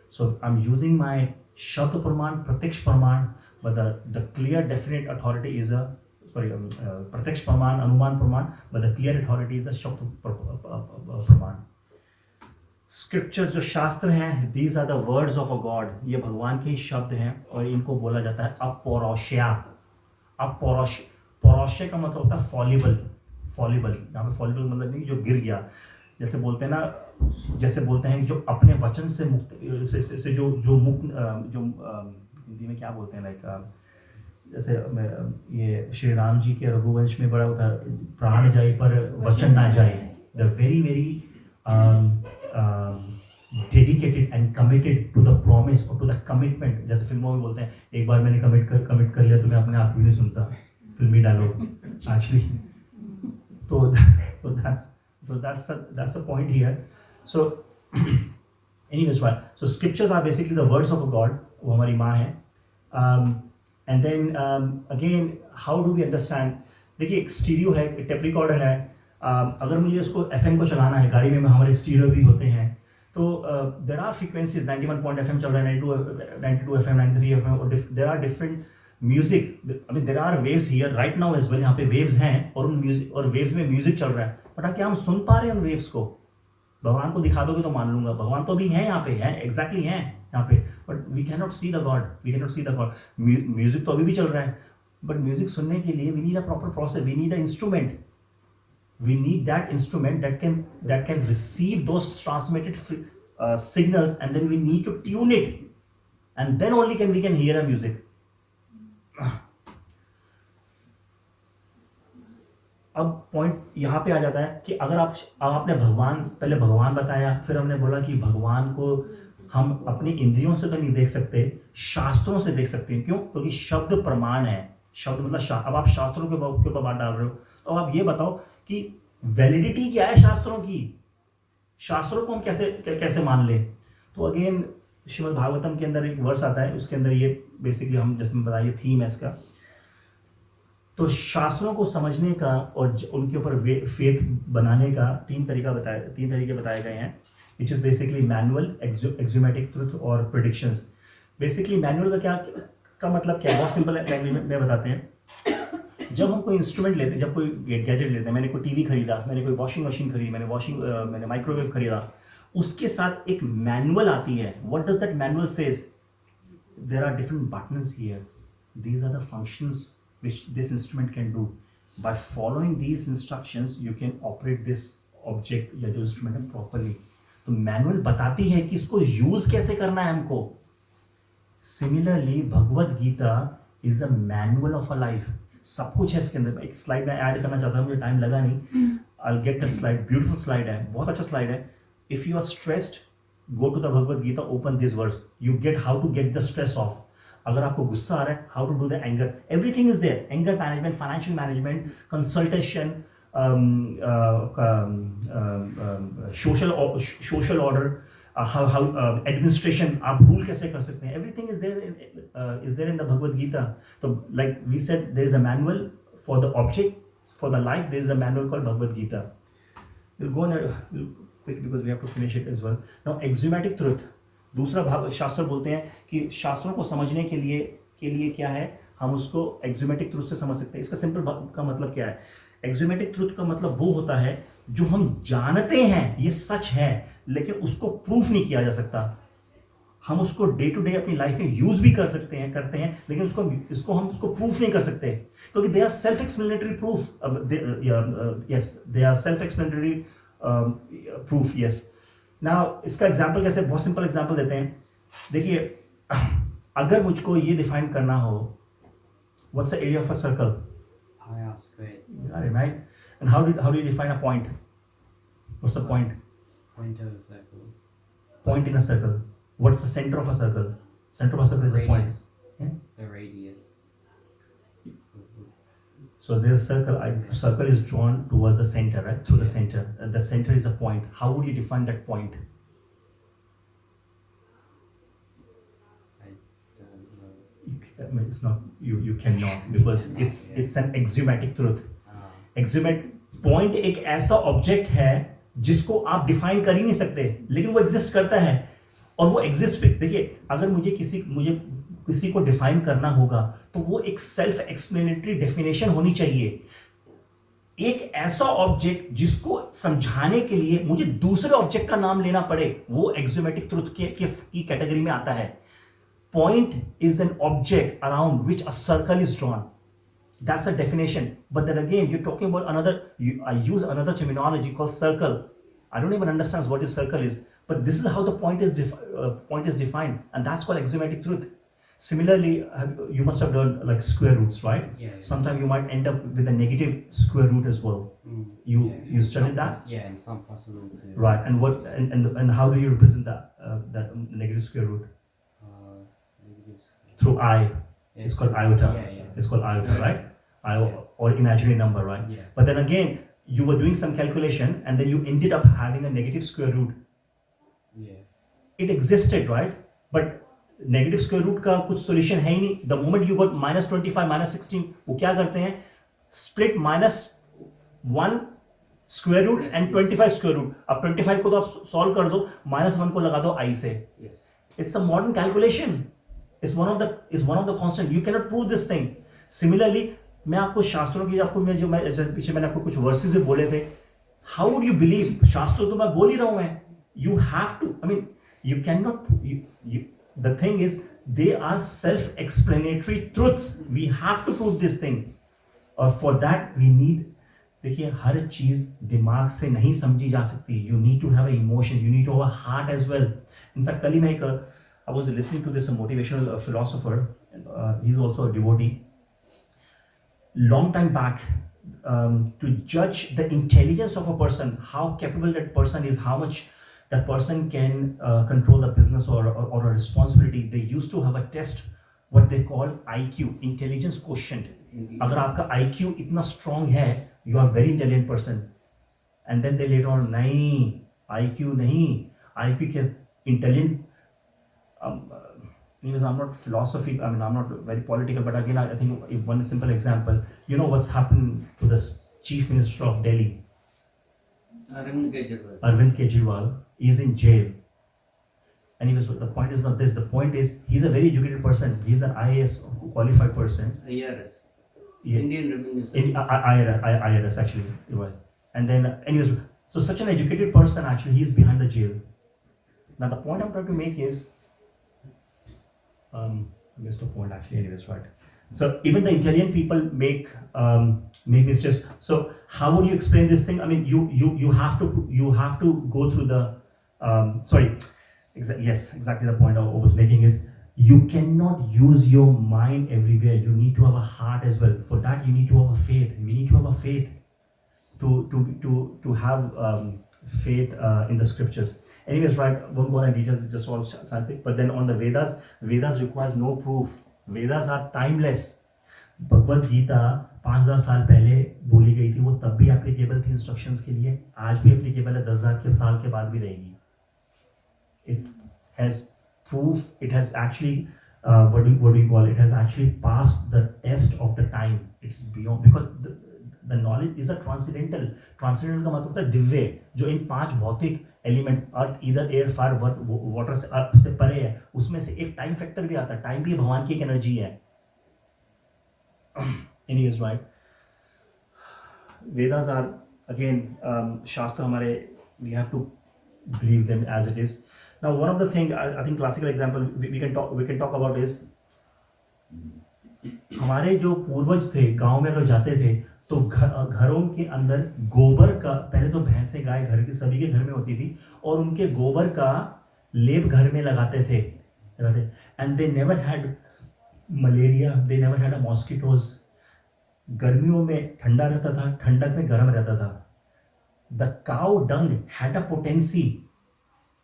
So I'm using my Shabda Pramāṇ, Pratyaksh Pramāṇ, but the clear definite authority is a Prayataksha Pramāṇa, Anumān Pramāṇa, but the clear authority is a Shabda Pramāṇa. Scriptures जो शास्त्र हैं, these are the words of a God. ये भगवान के ही शब्द हैं और इनको बोला जाता है अपौरुषेय. पौरुषेय का मतलब होता है फॉलिबल. यहाँ पे फॉलिबल मतलब नहीं जो गिर गया, जैसे बोलते हैं ना, जैसे बोलते हैं जो अपने वचन से मुक्त से जो मुक्त जो हिंदी में क्या बोलते हैं, लाइक जैसे ये श्री राम जी के रघुवंश में बड़ा होता है, प्राण जाए पर वचन ना जाए. The very dedicated and committed to the promise और टू द कमिटमेंट. जैसे फिल्मों में बोलते हैं, एक बार मैंने कमिट कर लिया तो मैं अपने आप भी नहीं सुनता, फिल्मी डायलॉग एक्चुअली. तो that's the point here. So anyways, right, so scriptures are basically the words of a God, वो हमारी माँ है. And then again, how do we understand? देखिए एक स्टीरियो है, एक टेप रिकॉर्डर है. अगर मुझे उसको FM को चलाना है, गाड़ी में हमारे स्टीरियो भी होते हैं, तो there are frequencies, 91.FM चल रहा है, 92 FM, 93 FM, और there are different music. I mean there are waves here right now as well. यहाँ पे waves हैं और उन म्यूजिक और waves में म्यूजिक चल रहा है, बट क्या हम सुन पा रहे हैं उन waves को? भगवान को दिखा दोगे तो मान लूंगा, भगवान तो अभी हैं यहाँ पे, हैं एग्जैक्टली हैं यहाँ पे, but we can not see the god. Music तो अभी भी चल रहा है, बट म्यूजिक सुनने के लिए we need a proper process, we need a instrument, we need that instrument that can receive those transmitted signals, and then we need to tune it, and then only we can hear a music. अब point यहाँ पे आ जाता है कि अगर आपने पहले भगवान बताया, फिर हमने बोला कि भगवान को हम अपनी इंद्रियों से तो नहीं देख सकते, शास्त्रों से देख सकते हैं. क्यों? क्योंकि शब्द प्रमाण है. शब्द मतलब अब आप शास्त्रों के ऊपर बात डाल रहे हो, तो आप ये बताओ कि वैलिडिटी क्या है शास्त्रों की. शास्त्रों को हम कैसे मान ले? तो अगेन श्रीमद् भागवतम के अंदर एक वर्स आता है, उसके अंदर ये बेसिकली हम जैसे मैं बताया थीम है इसका। तो शास्त्रों को समझने का और उनके ऊपर फेथ बनाने का तीन तरीके बताए गए हैं, which is basically manual, axiomatic truth और प्रेडिक्शंस। बेसिकली मैनुअल का मतलब क्या है, बहुत सिंपल लैंग्वेज में बताते हैं। जब हम कोई इंस्ट्रूमेंट लेते हैं, जब कोई गैजेट लेते हैं, मैंने कोई टीवी खरीदा, मैंने कोई वॉशिंग मशीन खरीदी, मैंने माइक्रोवेव खरीदा, उसके साथ एक मैनुअल आती है। What does that manual says? There are different buttons here, these are the functions which this instrument can do. By following these instructions you can operate this object या जो इंस्ट्रूमेंट है properly. तो manual बताती है कि इसको use कैसे करना है हमको। Similarly Bhagavad Gita is a manual of a life. सब कुछ है इसके अंदर। एक स्लाइड में ऐड करना चाहता हूँ, मुझे टाइम लगा नहीं। I'll get that slide. Beautiful slide है, बहुत अच्छा स्लाइड है। If you are stressed, go to the Bhagavad Gita, open this verse. You get how to get the stress off. अगर आपको गुस्सा आ रहा है, how to do the anger, everything is there. Anger management, financial management, consultation, social order, how administration, आप rule कैसे कर सकते हैं, everything is there in the Bhagavad Gita. तो like we said, there is a manual for the object, for the life, there is a manual called Bhagavad Gita. Will go quick because we have to finish it as well. Now axiomatic truth, दूसरा भाग शास्त्र बोलते हैं कि शास्त्रों को समझने के लिए क्या है, हम उसको एक्ज्यूमेटिक ट्रुथ से समझ सकते हैं। इसका सिंपल का मतलब क्या है? एक्ज्यूमेटिक ट्रुथ का मतलब वो होता है जो हम जानते हैं ये सच है, लेकिन उसको प्रूफ नहीं किया जा सकता। हम उसको डे टू डे अपनी लाइफ में यूज भी करते हैं, लेकिन हम उसको प्रूफ नहीं कर सकते, क्योंकि they are self explanatory proof. Yes, they are self explanatory proof. Yes. Now इसका एग्जाम्पल कैसे, बहुत सिंपल एग्जाम्पल देते हैं। देखिए, अगर मुझको ये डिफाइन करना हो, what's the area of a circle? Right. And how do you define a point? What's the point? Point of a circle. Point in a circle. What's the center of a circle? Center of a circle is a point. Yeah? The radius. So there's a circle. Circle is drawn towards the center, right? Through the center. And the center is a point. How would you define that point? I don't know. I mean, it's not. You cannot, because it's an axiomatic truth. Axiomatic point एक ऐसा object है जिसको आप define कर ही नहीं सकते, लेकिन वो एग्जिस्ट करता है। और वो एग्जिस्ट, देखिए, अगर मुझे किसी को डिफाइन करना होगा तो वो एक सेल्फ एक्सप्लेनेटरी डेफिनेशन होनी चाहिए। एक ऐसा ऑब्जेक्ट जिसको समझाने के लिए मुझे दूसरे ऑब्जेक्ट का नाम लेना पड़े, वो एक्ज्यूमेटिक ट्रुथ की कैटेगरी में आता है। Point is an object around which a circle is drawn. That's a definition. But then again, you're talking about I use another terminology called circle. I don't even understand what a circle is. But this is how the point is defined. And that's called axiomatic truth. Similarly, you must have learned like square roots, right? Yeah. Sometimes you might end up with a negative square root as well. You studied that? Yeah, and some possible too. Right. And how do you represent that negative square root? Negative square. Through I. Yeah. It's called iota. Yeah. It's called iota, Yeah. right? Or imaginary number, right? Yeah. But then again, you were doing some calculation and then you ended up having a negative square root. Yeah. It existed, right? But negative square root का कुछ solution है ही नहीं. The moment you got -25, -16, वो क्या करते हैं? Split -1 square root and 25 square root. अब 25 को तो आप solve कर दो, -1 को लगा दो I से. Yes. It's a modern calculation. It's one of the constant. You cannot prove this thing. Similarly, मैं आपको शास्त्रों की पीछे मैंने आपको कुछ वर्सेस भी बोले थे. How would you believe? शास्त्र तो मैं बोल ही रहा हूं मैं. You have to. I mean, you cannot. The thing is, they are self-explanatory truths. We have to prove this thing. और for that we need. देखिए, हर चीज दिमाग से नहीं समझी जा सकती. You need to have an emotion. You need to have a heart as well. In fact, कल ही मैं I was listening to this motivational philosopher. He's also a devotee. Long time back, to judge the intelligence of a person, how capable that person is, how much that person can control the business or a responsibility, they used to have a test, what they call IQ, intelligence quotient. अगर आपका IQ इतना strong है, you are very intelligent person. And then they later on, नहीं, IQ नहीं, IQ के intelligent. Anyways, I'm not philosophy. I mean, I'm not very political. But again, I think if one simple example. You know what's happened to the Chief Minister of Delhi, Arvind Kejriwal, is in jail. Anyways, so the point is not this. The point is he's a very educated person. He's an IAS qualified person. IRS. Yeah. Indian Revenue In Service. IRS actually it was. And then anyways, so such an educated person actually he's behind the jail. Now the point I'm trying to make is, I missed a point actually. Anyways, right? So even the intelligent people make mistakes. So how would you explain this thing? I mean, you have to go through the yes, exactly the point I was making is you cannot use your mind everywhere. You need to have a heart as well. For that, you need to have a faith. We need to have a faith to have faith in the scriptures. Anyways, right? Won't go into details. Just all scientific. But then on the Vedas requires no proof. Vedas are timeless. Bhagavad Gita 5000 साल पहले बोली गई थी, वो तब भी applicable थी instructions के लिए, आज भी एप्लीकेबल है, 10,000 साल के बाद भी रहेगी. It has proof. It has actually what do you call it? It has actually passed the test of the time. It's beyond, because the knowledge is a transcendental. Transcendental का मतलब होता है दिव्य, जो इन 5 भौतिक एलिमेंट अर्थ, ईदर, एयर, फायर, वाटर से परे है. उसमें से एक टाइम फैक्टर भी आता है. टाइम भी भगवान की एक एनर्जी है. Anyways, right? Vedas are again शास्त्र हमारे, we have to believe them as it is. Now, one of the thing I think classical example we can talk about is हमारे जो पूर्वज थे, गांव में अगर जाते थे तो घरों के अंदर गोबर का, पहले तो भैंसे गाय घर के सभी के घर में होती थी, और उनके गोबर का लेप घर में लगाते थे. And they never had malaria, they never had a mosquitoes. गर्मियों में ठंडा रहता था, ठंडक में गर्म रहता था. The cow dung had a potency.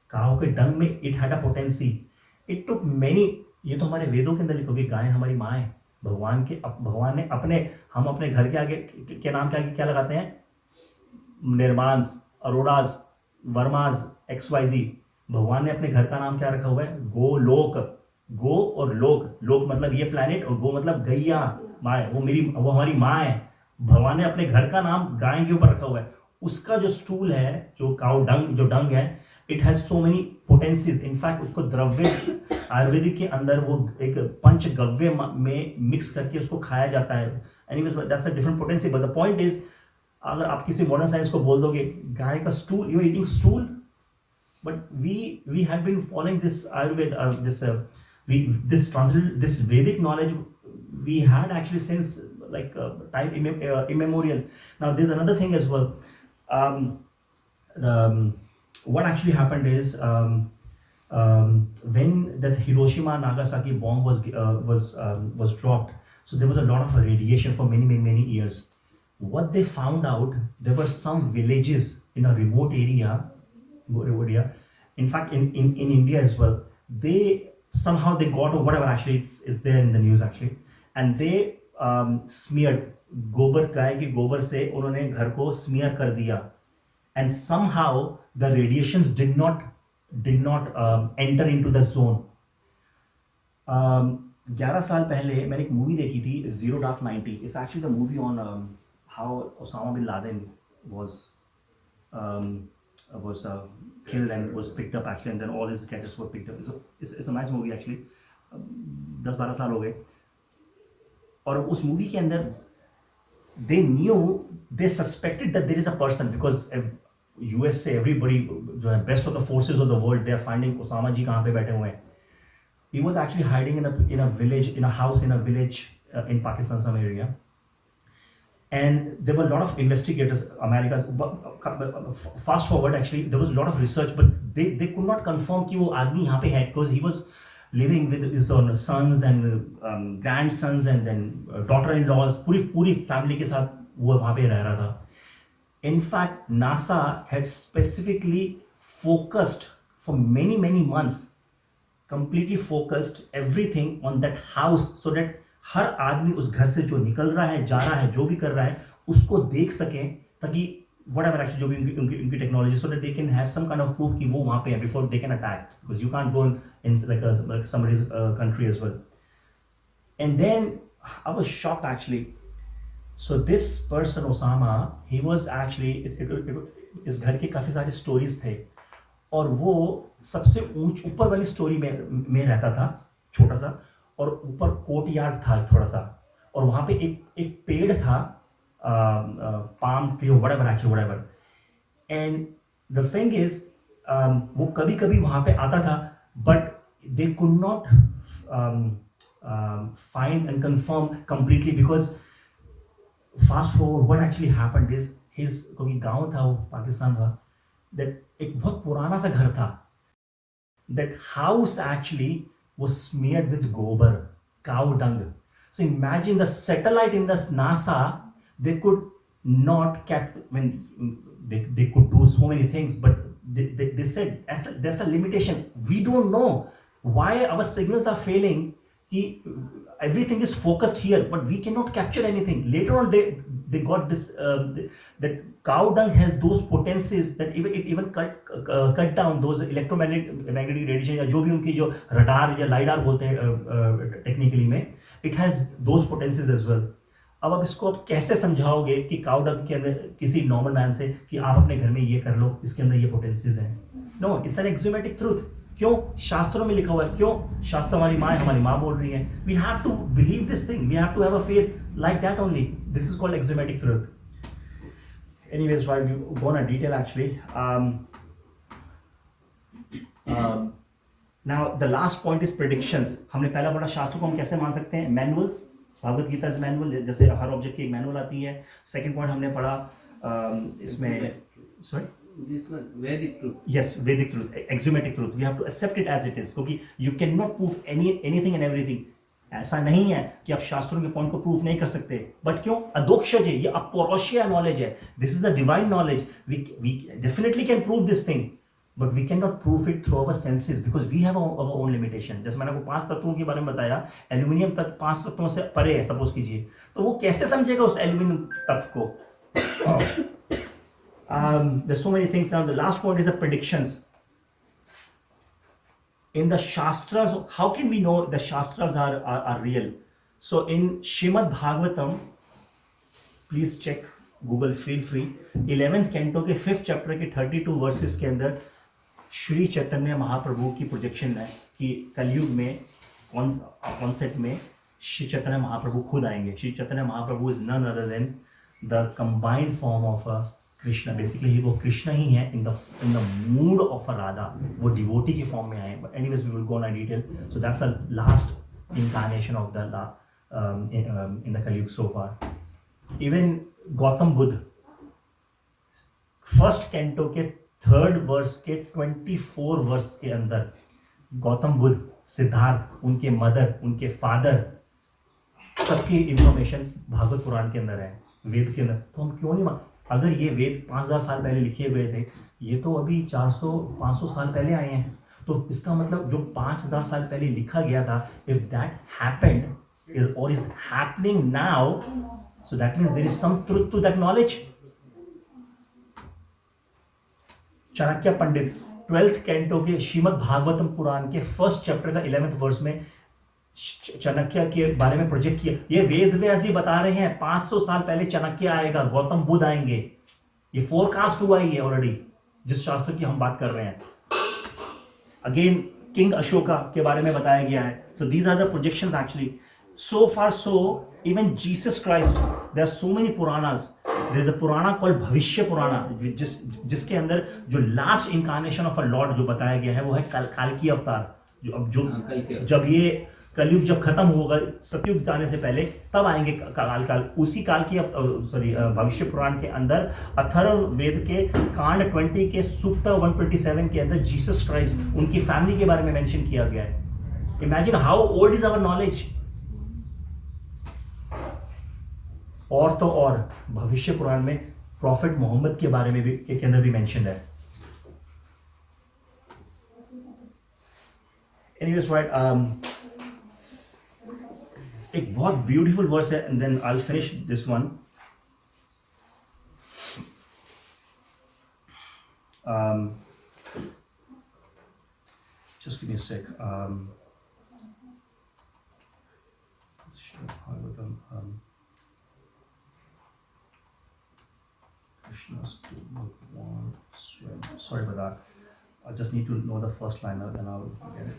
Cow के डंग में it had a potency. It took many. ये तो हमारे वेदों के अंदर लिखोगे, गाय हमारी माँ है. भगवान ने हम अपने घर के आगे के नाम के आगे क्या लगाते हैं? निर्मांस, अरोड़ास, वर्मास, XYZ. भगवान ने अपने घर का नाम क्या रखा हुआ है? गोलोक. गो और लोक, लोक मतलब ये प्लैनेट, और गो मतलब गैया, माँ. वो हमारी माँ है. भगवान ने अपने घर का नाम गाय के ऊपर रखा हुआ है. उसका जो स्टूल है, जो काउ डंग, जो डंग है, it has so many potencies. In fact उसको द्रव्य, आयुर्वेदिक के अंदर वो एक पंचगव्य में मिक्स करके उसको खाया जाता है. Anyways, that's a different potency. But the point is, अगर आप किसी मॉडर्न साइंस को बोल दोगे गाय का stool, you are eating stool. But we have been following this Ayurveda, this Vedic knowledge we had actually since time immemorial. Now there's another thing as well. What actually happened is when that Hiroshima Nagasaki bomb was dropped, so there was a lot of radiation for many years. What they found out, there were some villages in a remote area. In fact, in India as well, they somehow they got, or whatever, actually it's there in the news actually, and they smeared गोबर, गाय के गोबर से उन्होंने घर को smear कर दिया, and somehow the radiations did not enter into the zone. 11 साल पहले मैंने एक मूवी देखी थी, Zero Dark 90. It's actually the movie on how Osama bin Laden was killed and was picked up actually, and then all his gadgets were picked up. So it's a nice movie actually. 10-12 साल हो गए, और उस movie के अंदर they suspected that there is a person, because US से everybody जो है best of the forces of the world, they are finding Osama जी कहाँ पे बैठे हुए हैं. He was actually hiding in a village, in a house in a village in Pakistan, some area. And there were a lot of investigators, Americans. Fast forward, actually, there was a lot of research, but they could not confirm कि वो आदमी यहाँ पे है, because he was living with his own sons and grandsons and then daughter-in-laws. पूरी family के साथ वो वहाँ पे रह रहा था. In fact, NASA had specifically focused for many months, completely focused everything on that house, so that हर आदमी उस घर से जो निकल रहा है, जा रहा है, जो भी कर रहा है, उसको देख सके, ताकि whatever actually जो भी उनकी technology, so that they can have some kind of proof कि वो वहाँ पे है before they can attack, because you can't go in like somebody's country as well. And then I was shocked actually. So this person Osama, he was actually इस घर के काफी सारे stories थे, और वो सबसे ऊपर वाली स्टोरी में रहता था, छोटा सा, और ऊपर कोर्टयार्ड था थोड़ा सा, और वहां पे एक पेड़ था, palm tree, whatever. And the thing is, वो कभी कभी वहां पे आता था, but they could not find and confirm completely, because fast forward what actually happened is his, क्योंकि गांव था वो, पाकिस्तान था, दैट एक बहुत पुराना सा घर था, that house actually was smeared with gobar, cow dung. So imagine the satellite in the NASA, they could not they could do so many things, but they said that's a limitation. We don't know why our signals are failing. Everything is focused here, but we cannot capture anything. Later on, they got this that cow dung has those potencies that it even cut down those electromagnetic radiation, या जो भी उनकी जो radar या lidar बोलते हैं technically में, it has those potencies as well. अब आप इसको आप कैसे समझाओगे कि cow dung के अंदर किसी नॉर्मल मैन से कि आप अपने घर में ये कर लो, इसके अंदर ये potencies हैं? No, it's an axiomatic truth. क्यों? शास्त्रों में लिखा हुआ है. क्यों? शास्त्र हमारी माँ बोल रही है. We have to believe this thing. We have to have a faith like that only. This is called axiomatic truth. Anyways, right, we go on detail actually. Now the last point is predictions. हमने पहला पढ़ा शास्त्रों को हम कैसे मान सकते हैं. Manuals, Bhagavat Gita is manual, जैसे हर ऑब्जेक्ट की एक मैनुअल आती है. सेकंड पॉइंट हमने पढ़ा इसमें, sorry, this one Vedic truth. Yes, Vedic truth, axiomatic truth. We have to accept it as it is, क्योंकि you cannot prove anything and everything. ऐसा नहीं है कि आप शास्त्रों के पॉइंट को प्रूव नहीं कर सकते. बट क्यों? अदोक्षज है, ये अपौरुषेय नॉलेज है. This is a divine knowledge. We definitely can prove this thing, but we cannot prove it through our senses because we have our own limitation. जैसे मैंने आपको 5 तत्वों के बारे में बताया, एल्यूमिनियम तत्व 5 तत्वों से परे है, सपोज कीजिए, तो वो कैसे समझेगा उस एल्यूमिनियम तत्व को? There's so many things. Now the last point is the predictions. In the Shastras, how can we know the Shastras are real? So in Srimad Bhagavatam, please check, Google, feel free, 11th canto के 5th chapter के 32 verses के अंदर श्री चैतन्य महाप्रभु की projection है कि कलयुग में concept में श्री चैतन्य महाप्रभु खुद आएंगे. Shri Chaitanya Mahaprabhu is none other than the combined form of a Krishna. Basically वो कृष्ण ही है in the mood of a Radha. वो डिवोटी के फॉर्म में आए. But anyways we will go in detail. So that's a last incarnation of the in the Kaliyuga so far. Even Gautam Buddha first canto के 3rd verse के 24 verse के अंदर गौतम बुद्ध, सिद्धार्थ, उनके mother, उनके फादर, सबकी इंफॉर्मेशन भागवत पुराण के अंदर है, वेद के अंदर. तो हम क्यों नहीं अगर ये वेद 5000 साल पहले लिखे हुए थे, ये तो अभी 400-500 साल पहले आए हैं, तो इसका मतलब जो 5000 साल पहले लिखा गया था, इफ दैट हैपेंड और is happening now, so that means there is some truth to that knowledge. Chanakya Pandit 12th canto के श्रीमद् भागवतम पुराण के 1st चैप्टर का 11th वर्स में चाणक्य के बारे में प्रोजेक्ट किया. ये वेद में ऐसे बता रहे हैं 500 साल पहले चाणक्य आएगा, गौतम बुद्ध आएंगे. ये फोरकास्ट हुआ ही है ऑलरेडी, जिस शास्त्र की हम बात कर रहे हैं. अगेन किंग अशोका के बारे में बताया गया है. So these are the projections actually. So far so even Jesus Christ, there are so many Puranas. There is a Purana called Bhavishya Purana, जिसके अंदर जो last incarnation of a lord जो बताया गया है वो है कालकी अवतार. जब ये कलयुग जब खत्म होगा, सतयुग जाने से पहले, तब आएंगे काल. उसी काल की भविष्य पुराण के अंदर अथर्व वेद के कांड 20 के सूक्त 127 के अंदर जीसस क्राइस्ट, उनकी फैमिली के बारे में मेंशन किया गया है. Imagine how old is our knowledge. और तो और भविष्य पुराण में प्रॉफिट मोहम्मद के बारे में भी के अंदर भी मेंशन है. एनीवेज राइट, एक बहुत ब्यूटीफुल वर्स है, and then I will finish this one. just give me a sec. Krishnastu Bhagwan Swam. Sorry about that. I just need to know the first line and I'll get it.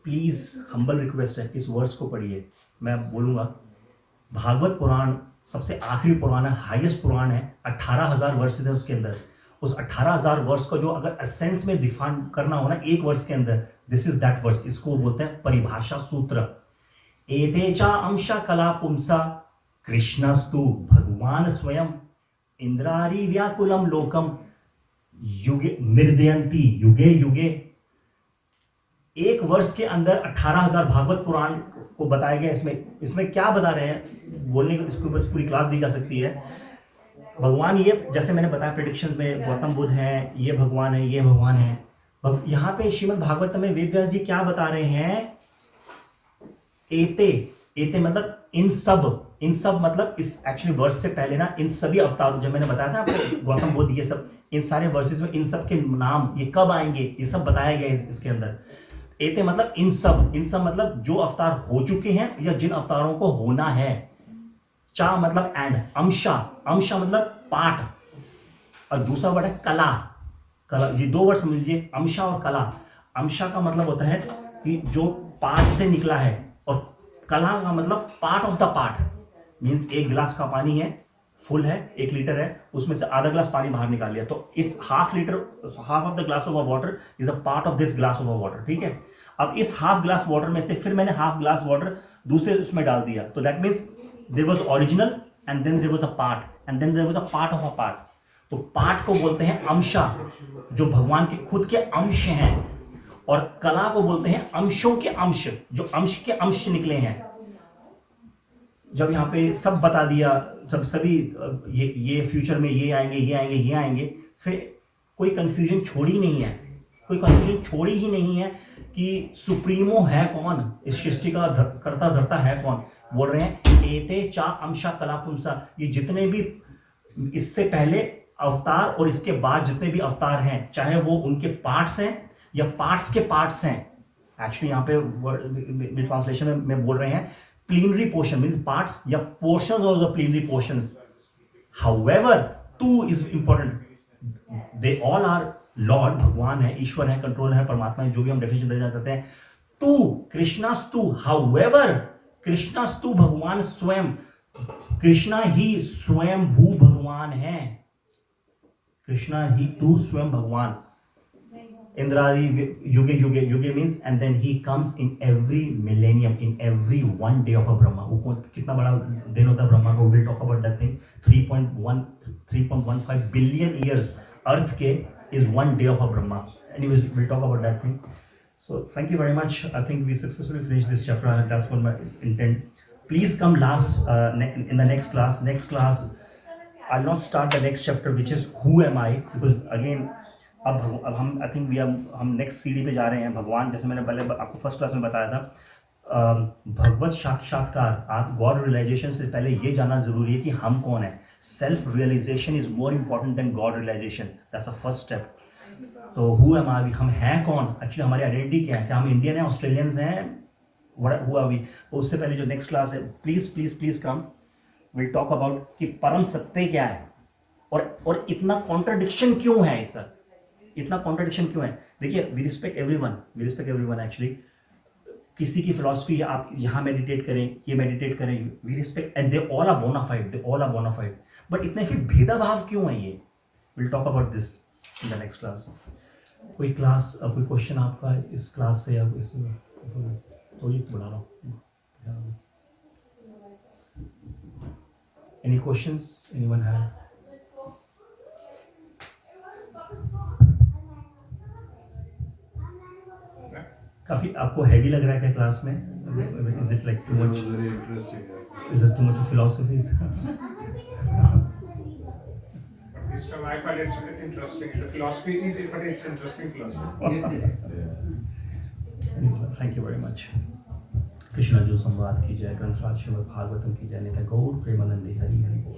Please humble request है, इस verse को पढ़िए. मैं बोलूंगा भागवत पुराण सबसे आखिरी पुराण है, highest पुराण है, 18,000 वर्सेस है उसके अंदर. उस 18,000 वर्स को जो अगर एसेंस में डिफाइन करना हो ना एक वर्स के अंदर, दिस इज दैट वर्स. इसको बोलते हैं परिभाषा सूत्र. एते चा अंशा कला पुंसा कृष्णस्तु भगवान स्वयं इंद्रारी व्याकुलम लोकम युगे निर्दयंती युगे युगे. एक वर्ष के अंदर 18,000 भागवत पुराण को बताया गया. इसमें क्या बता रहे हैं बोलने को इसके ऊपर पूरी क्लास दी जा सकती है. भगवान ये जैसे मैंने बताया प्रेडिक्शंस में गौतम बुद्ध हैं, ये भगवान है, ये भगवान है. यहाँ पे श्रीमद् भागवत में वेद व्यास जी क्या बता रहे हैं? एते मतलब इन सब मतलब इस एक्चुअली वर्ष से पहले ना इन सभी अवतार जब मैंने बताया था आपको गौतम बुद्ध ये सब इन सारे वर्सेस में इन सब के नाम ये कब आएंगे ये सब बताया गया है इसके अंदर. एते मतलब इन सब मतलब जो अवतार हो चुके हैं या जिन अवतारों को होना है. चा मतलब एंड. अंशा मतलब पाठ और दूसरा वर्ड है कला. ये दो वर्ड समझ लीजिए, अंशा और कला. अंशा का मतलब होता है कि जो पाठ से निकला है और कला का मतलब part of the part. Means एक गिलास का पानी है, फुल है, 1 लीटर है, उसमें से आधा गिलास पानी बाहर निकाल लिया तो इस half of the glass of water is a part of this glass of water. ठीक है. अब इस हाफ ग्लास वाटर में से फिर मैंने हाफ ग्लास वाटर दूसरे उसमें डाल दिया तो that means there was original and then there was a part and then there was a part of a part. तो पार्ट को बोलते हैं अंशा जो भगवान के खुद के अंश हैं और कला को बोलते हैं अंशों के अंश जो अंश के अंश निकले हैं. जब यहाँ पे सब बता दिया सभी ये फ्यूचर में ये आएंगे फिर कोई कंफ्यूजन छोड़ी ही नहीं है कि सुप्रीमो है कौन, इस सृष्टि का करता धरता है कौन. बोल रहे हैं एते चा अंशा कला पुंसा. ये जितने भी इससे पहले अवतार और इसके बाद जितने भी अवतार हैं चाहे वो उनके पार्ट्स हैं या पार्ट्स के पार्ट्स हैं. एक्चुअली यहाँ पे ट्रांसलेशन में बोल रहे हैं plenary portion means parts या portions of the plenary portions. However, two is important. They all are Lord, भगवान है, ईश्वर है, कंट्रोल है, परमात्मा है, जो भी हम डेफिनेशन देना चाहते हैं. तू कृष्णास्तु, however, कृष्णास्तु भगवान स्वयं, कृष्णा ही स्वयं भू भगवान है. कृष्णा ही तू स्वयं भगवान. इंद्रारी युगे means and then he comes in every millennium, in every one day of a Brahma. वो कितना बड़ा दिन होता है ब्रह्मा को. we'll talk about that thing. 3.15 billion years अर्थ के is one day of a Brahma. Anyways, we'll talk about that thing. So thank you very much. I think we successfully finished this chapter. That's what my intent. Please come last in the next class. Next class, I'll not start the next chapter, which is who am I, because again अब हम I think हम next सीढ़ी पे जा रहे हैं. भगवान जैसे मैंने पहले आपको फर्स्ट क्लास में बताया था भगवत साक्षात्कार गॉड रियलाइजेशन से पहले ये जानना जरूरी है कि हम कौन है. Self realization is more important than God realization. That's a first step. तो हु एम आई, हम हैं कौन, एक्चुअली हमारी आइडेंटिटी क्या है, क्या हम इंडियन हैं, ऑस्ट्रेलियंस हैं, हु आर वी. तो उससे पहले जो नेक्स्ट क्लास है please come. Will talk about कि परम सत्य क्या है और इतना कॉन्ट्रडिक्शन क्यों है. सर इतना कॉन्ट्रडिक्शन क्यों है? देखिए वी रिस्पेक्ट एवरीवन एक्चुअली. किसी की फिलॉसफी आप यहाँ मेडिटेट करें, ये मेडिटेट करें, we respect and they all are bonafide. But इतने फिर भेदाभाव क्यों है? ये will talk about this in the next class. कोई क्वेश्चन आपका इस क्लास से या तो ये बुला लो. Any questions anyone have? काफी आपको हैवी लग रहा है क्या क्लास में? Is it like too much? Very interesting. Is it too much of philosophies? I find it interesting. The philosophy is, but it's interesting philosophy. Yes. Thank you very much. Krishna जो संवाद की जय, ग्रंथराज श्रीमद् भागवतम की जय, नित्य गौर प्रेमानंदी हरि हरि बोल.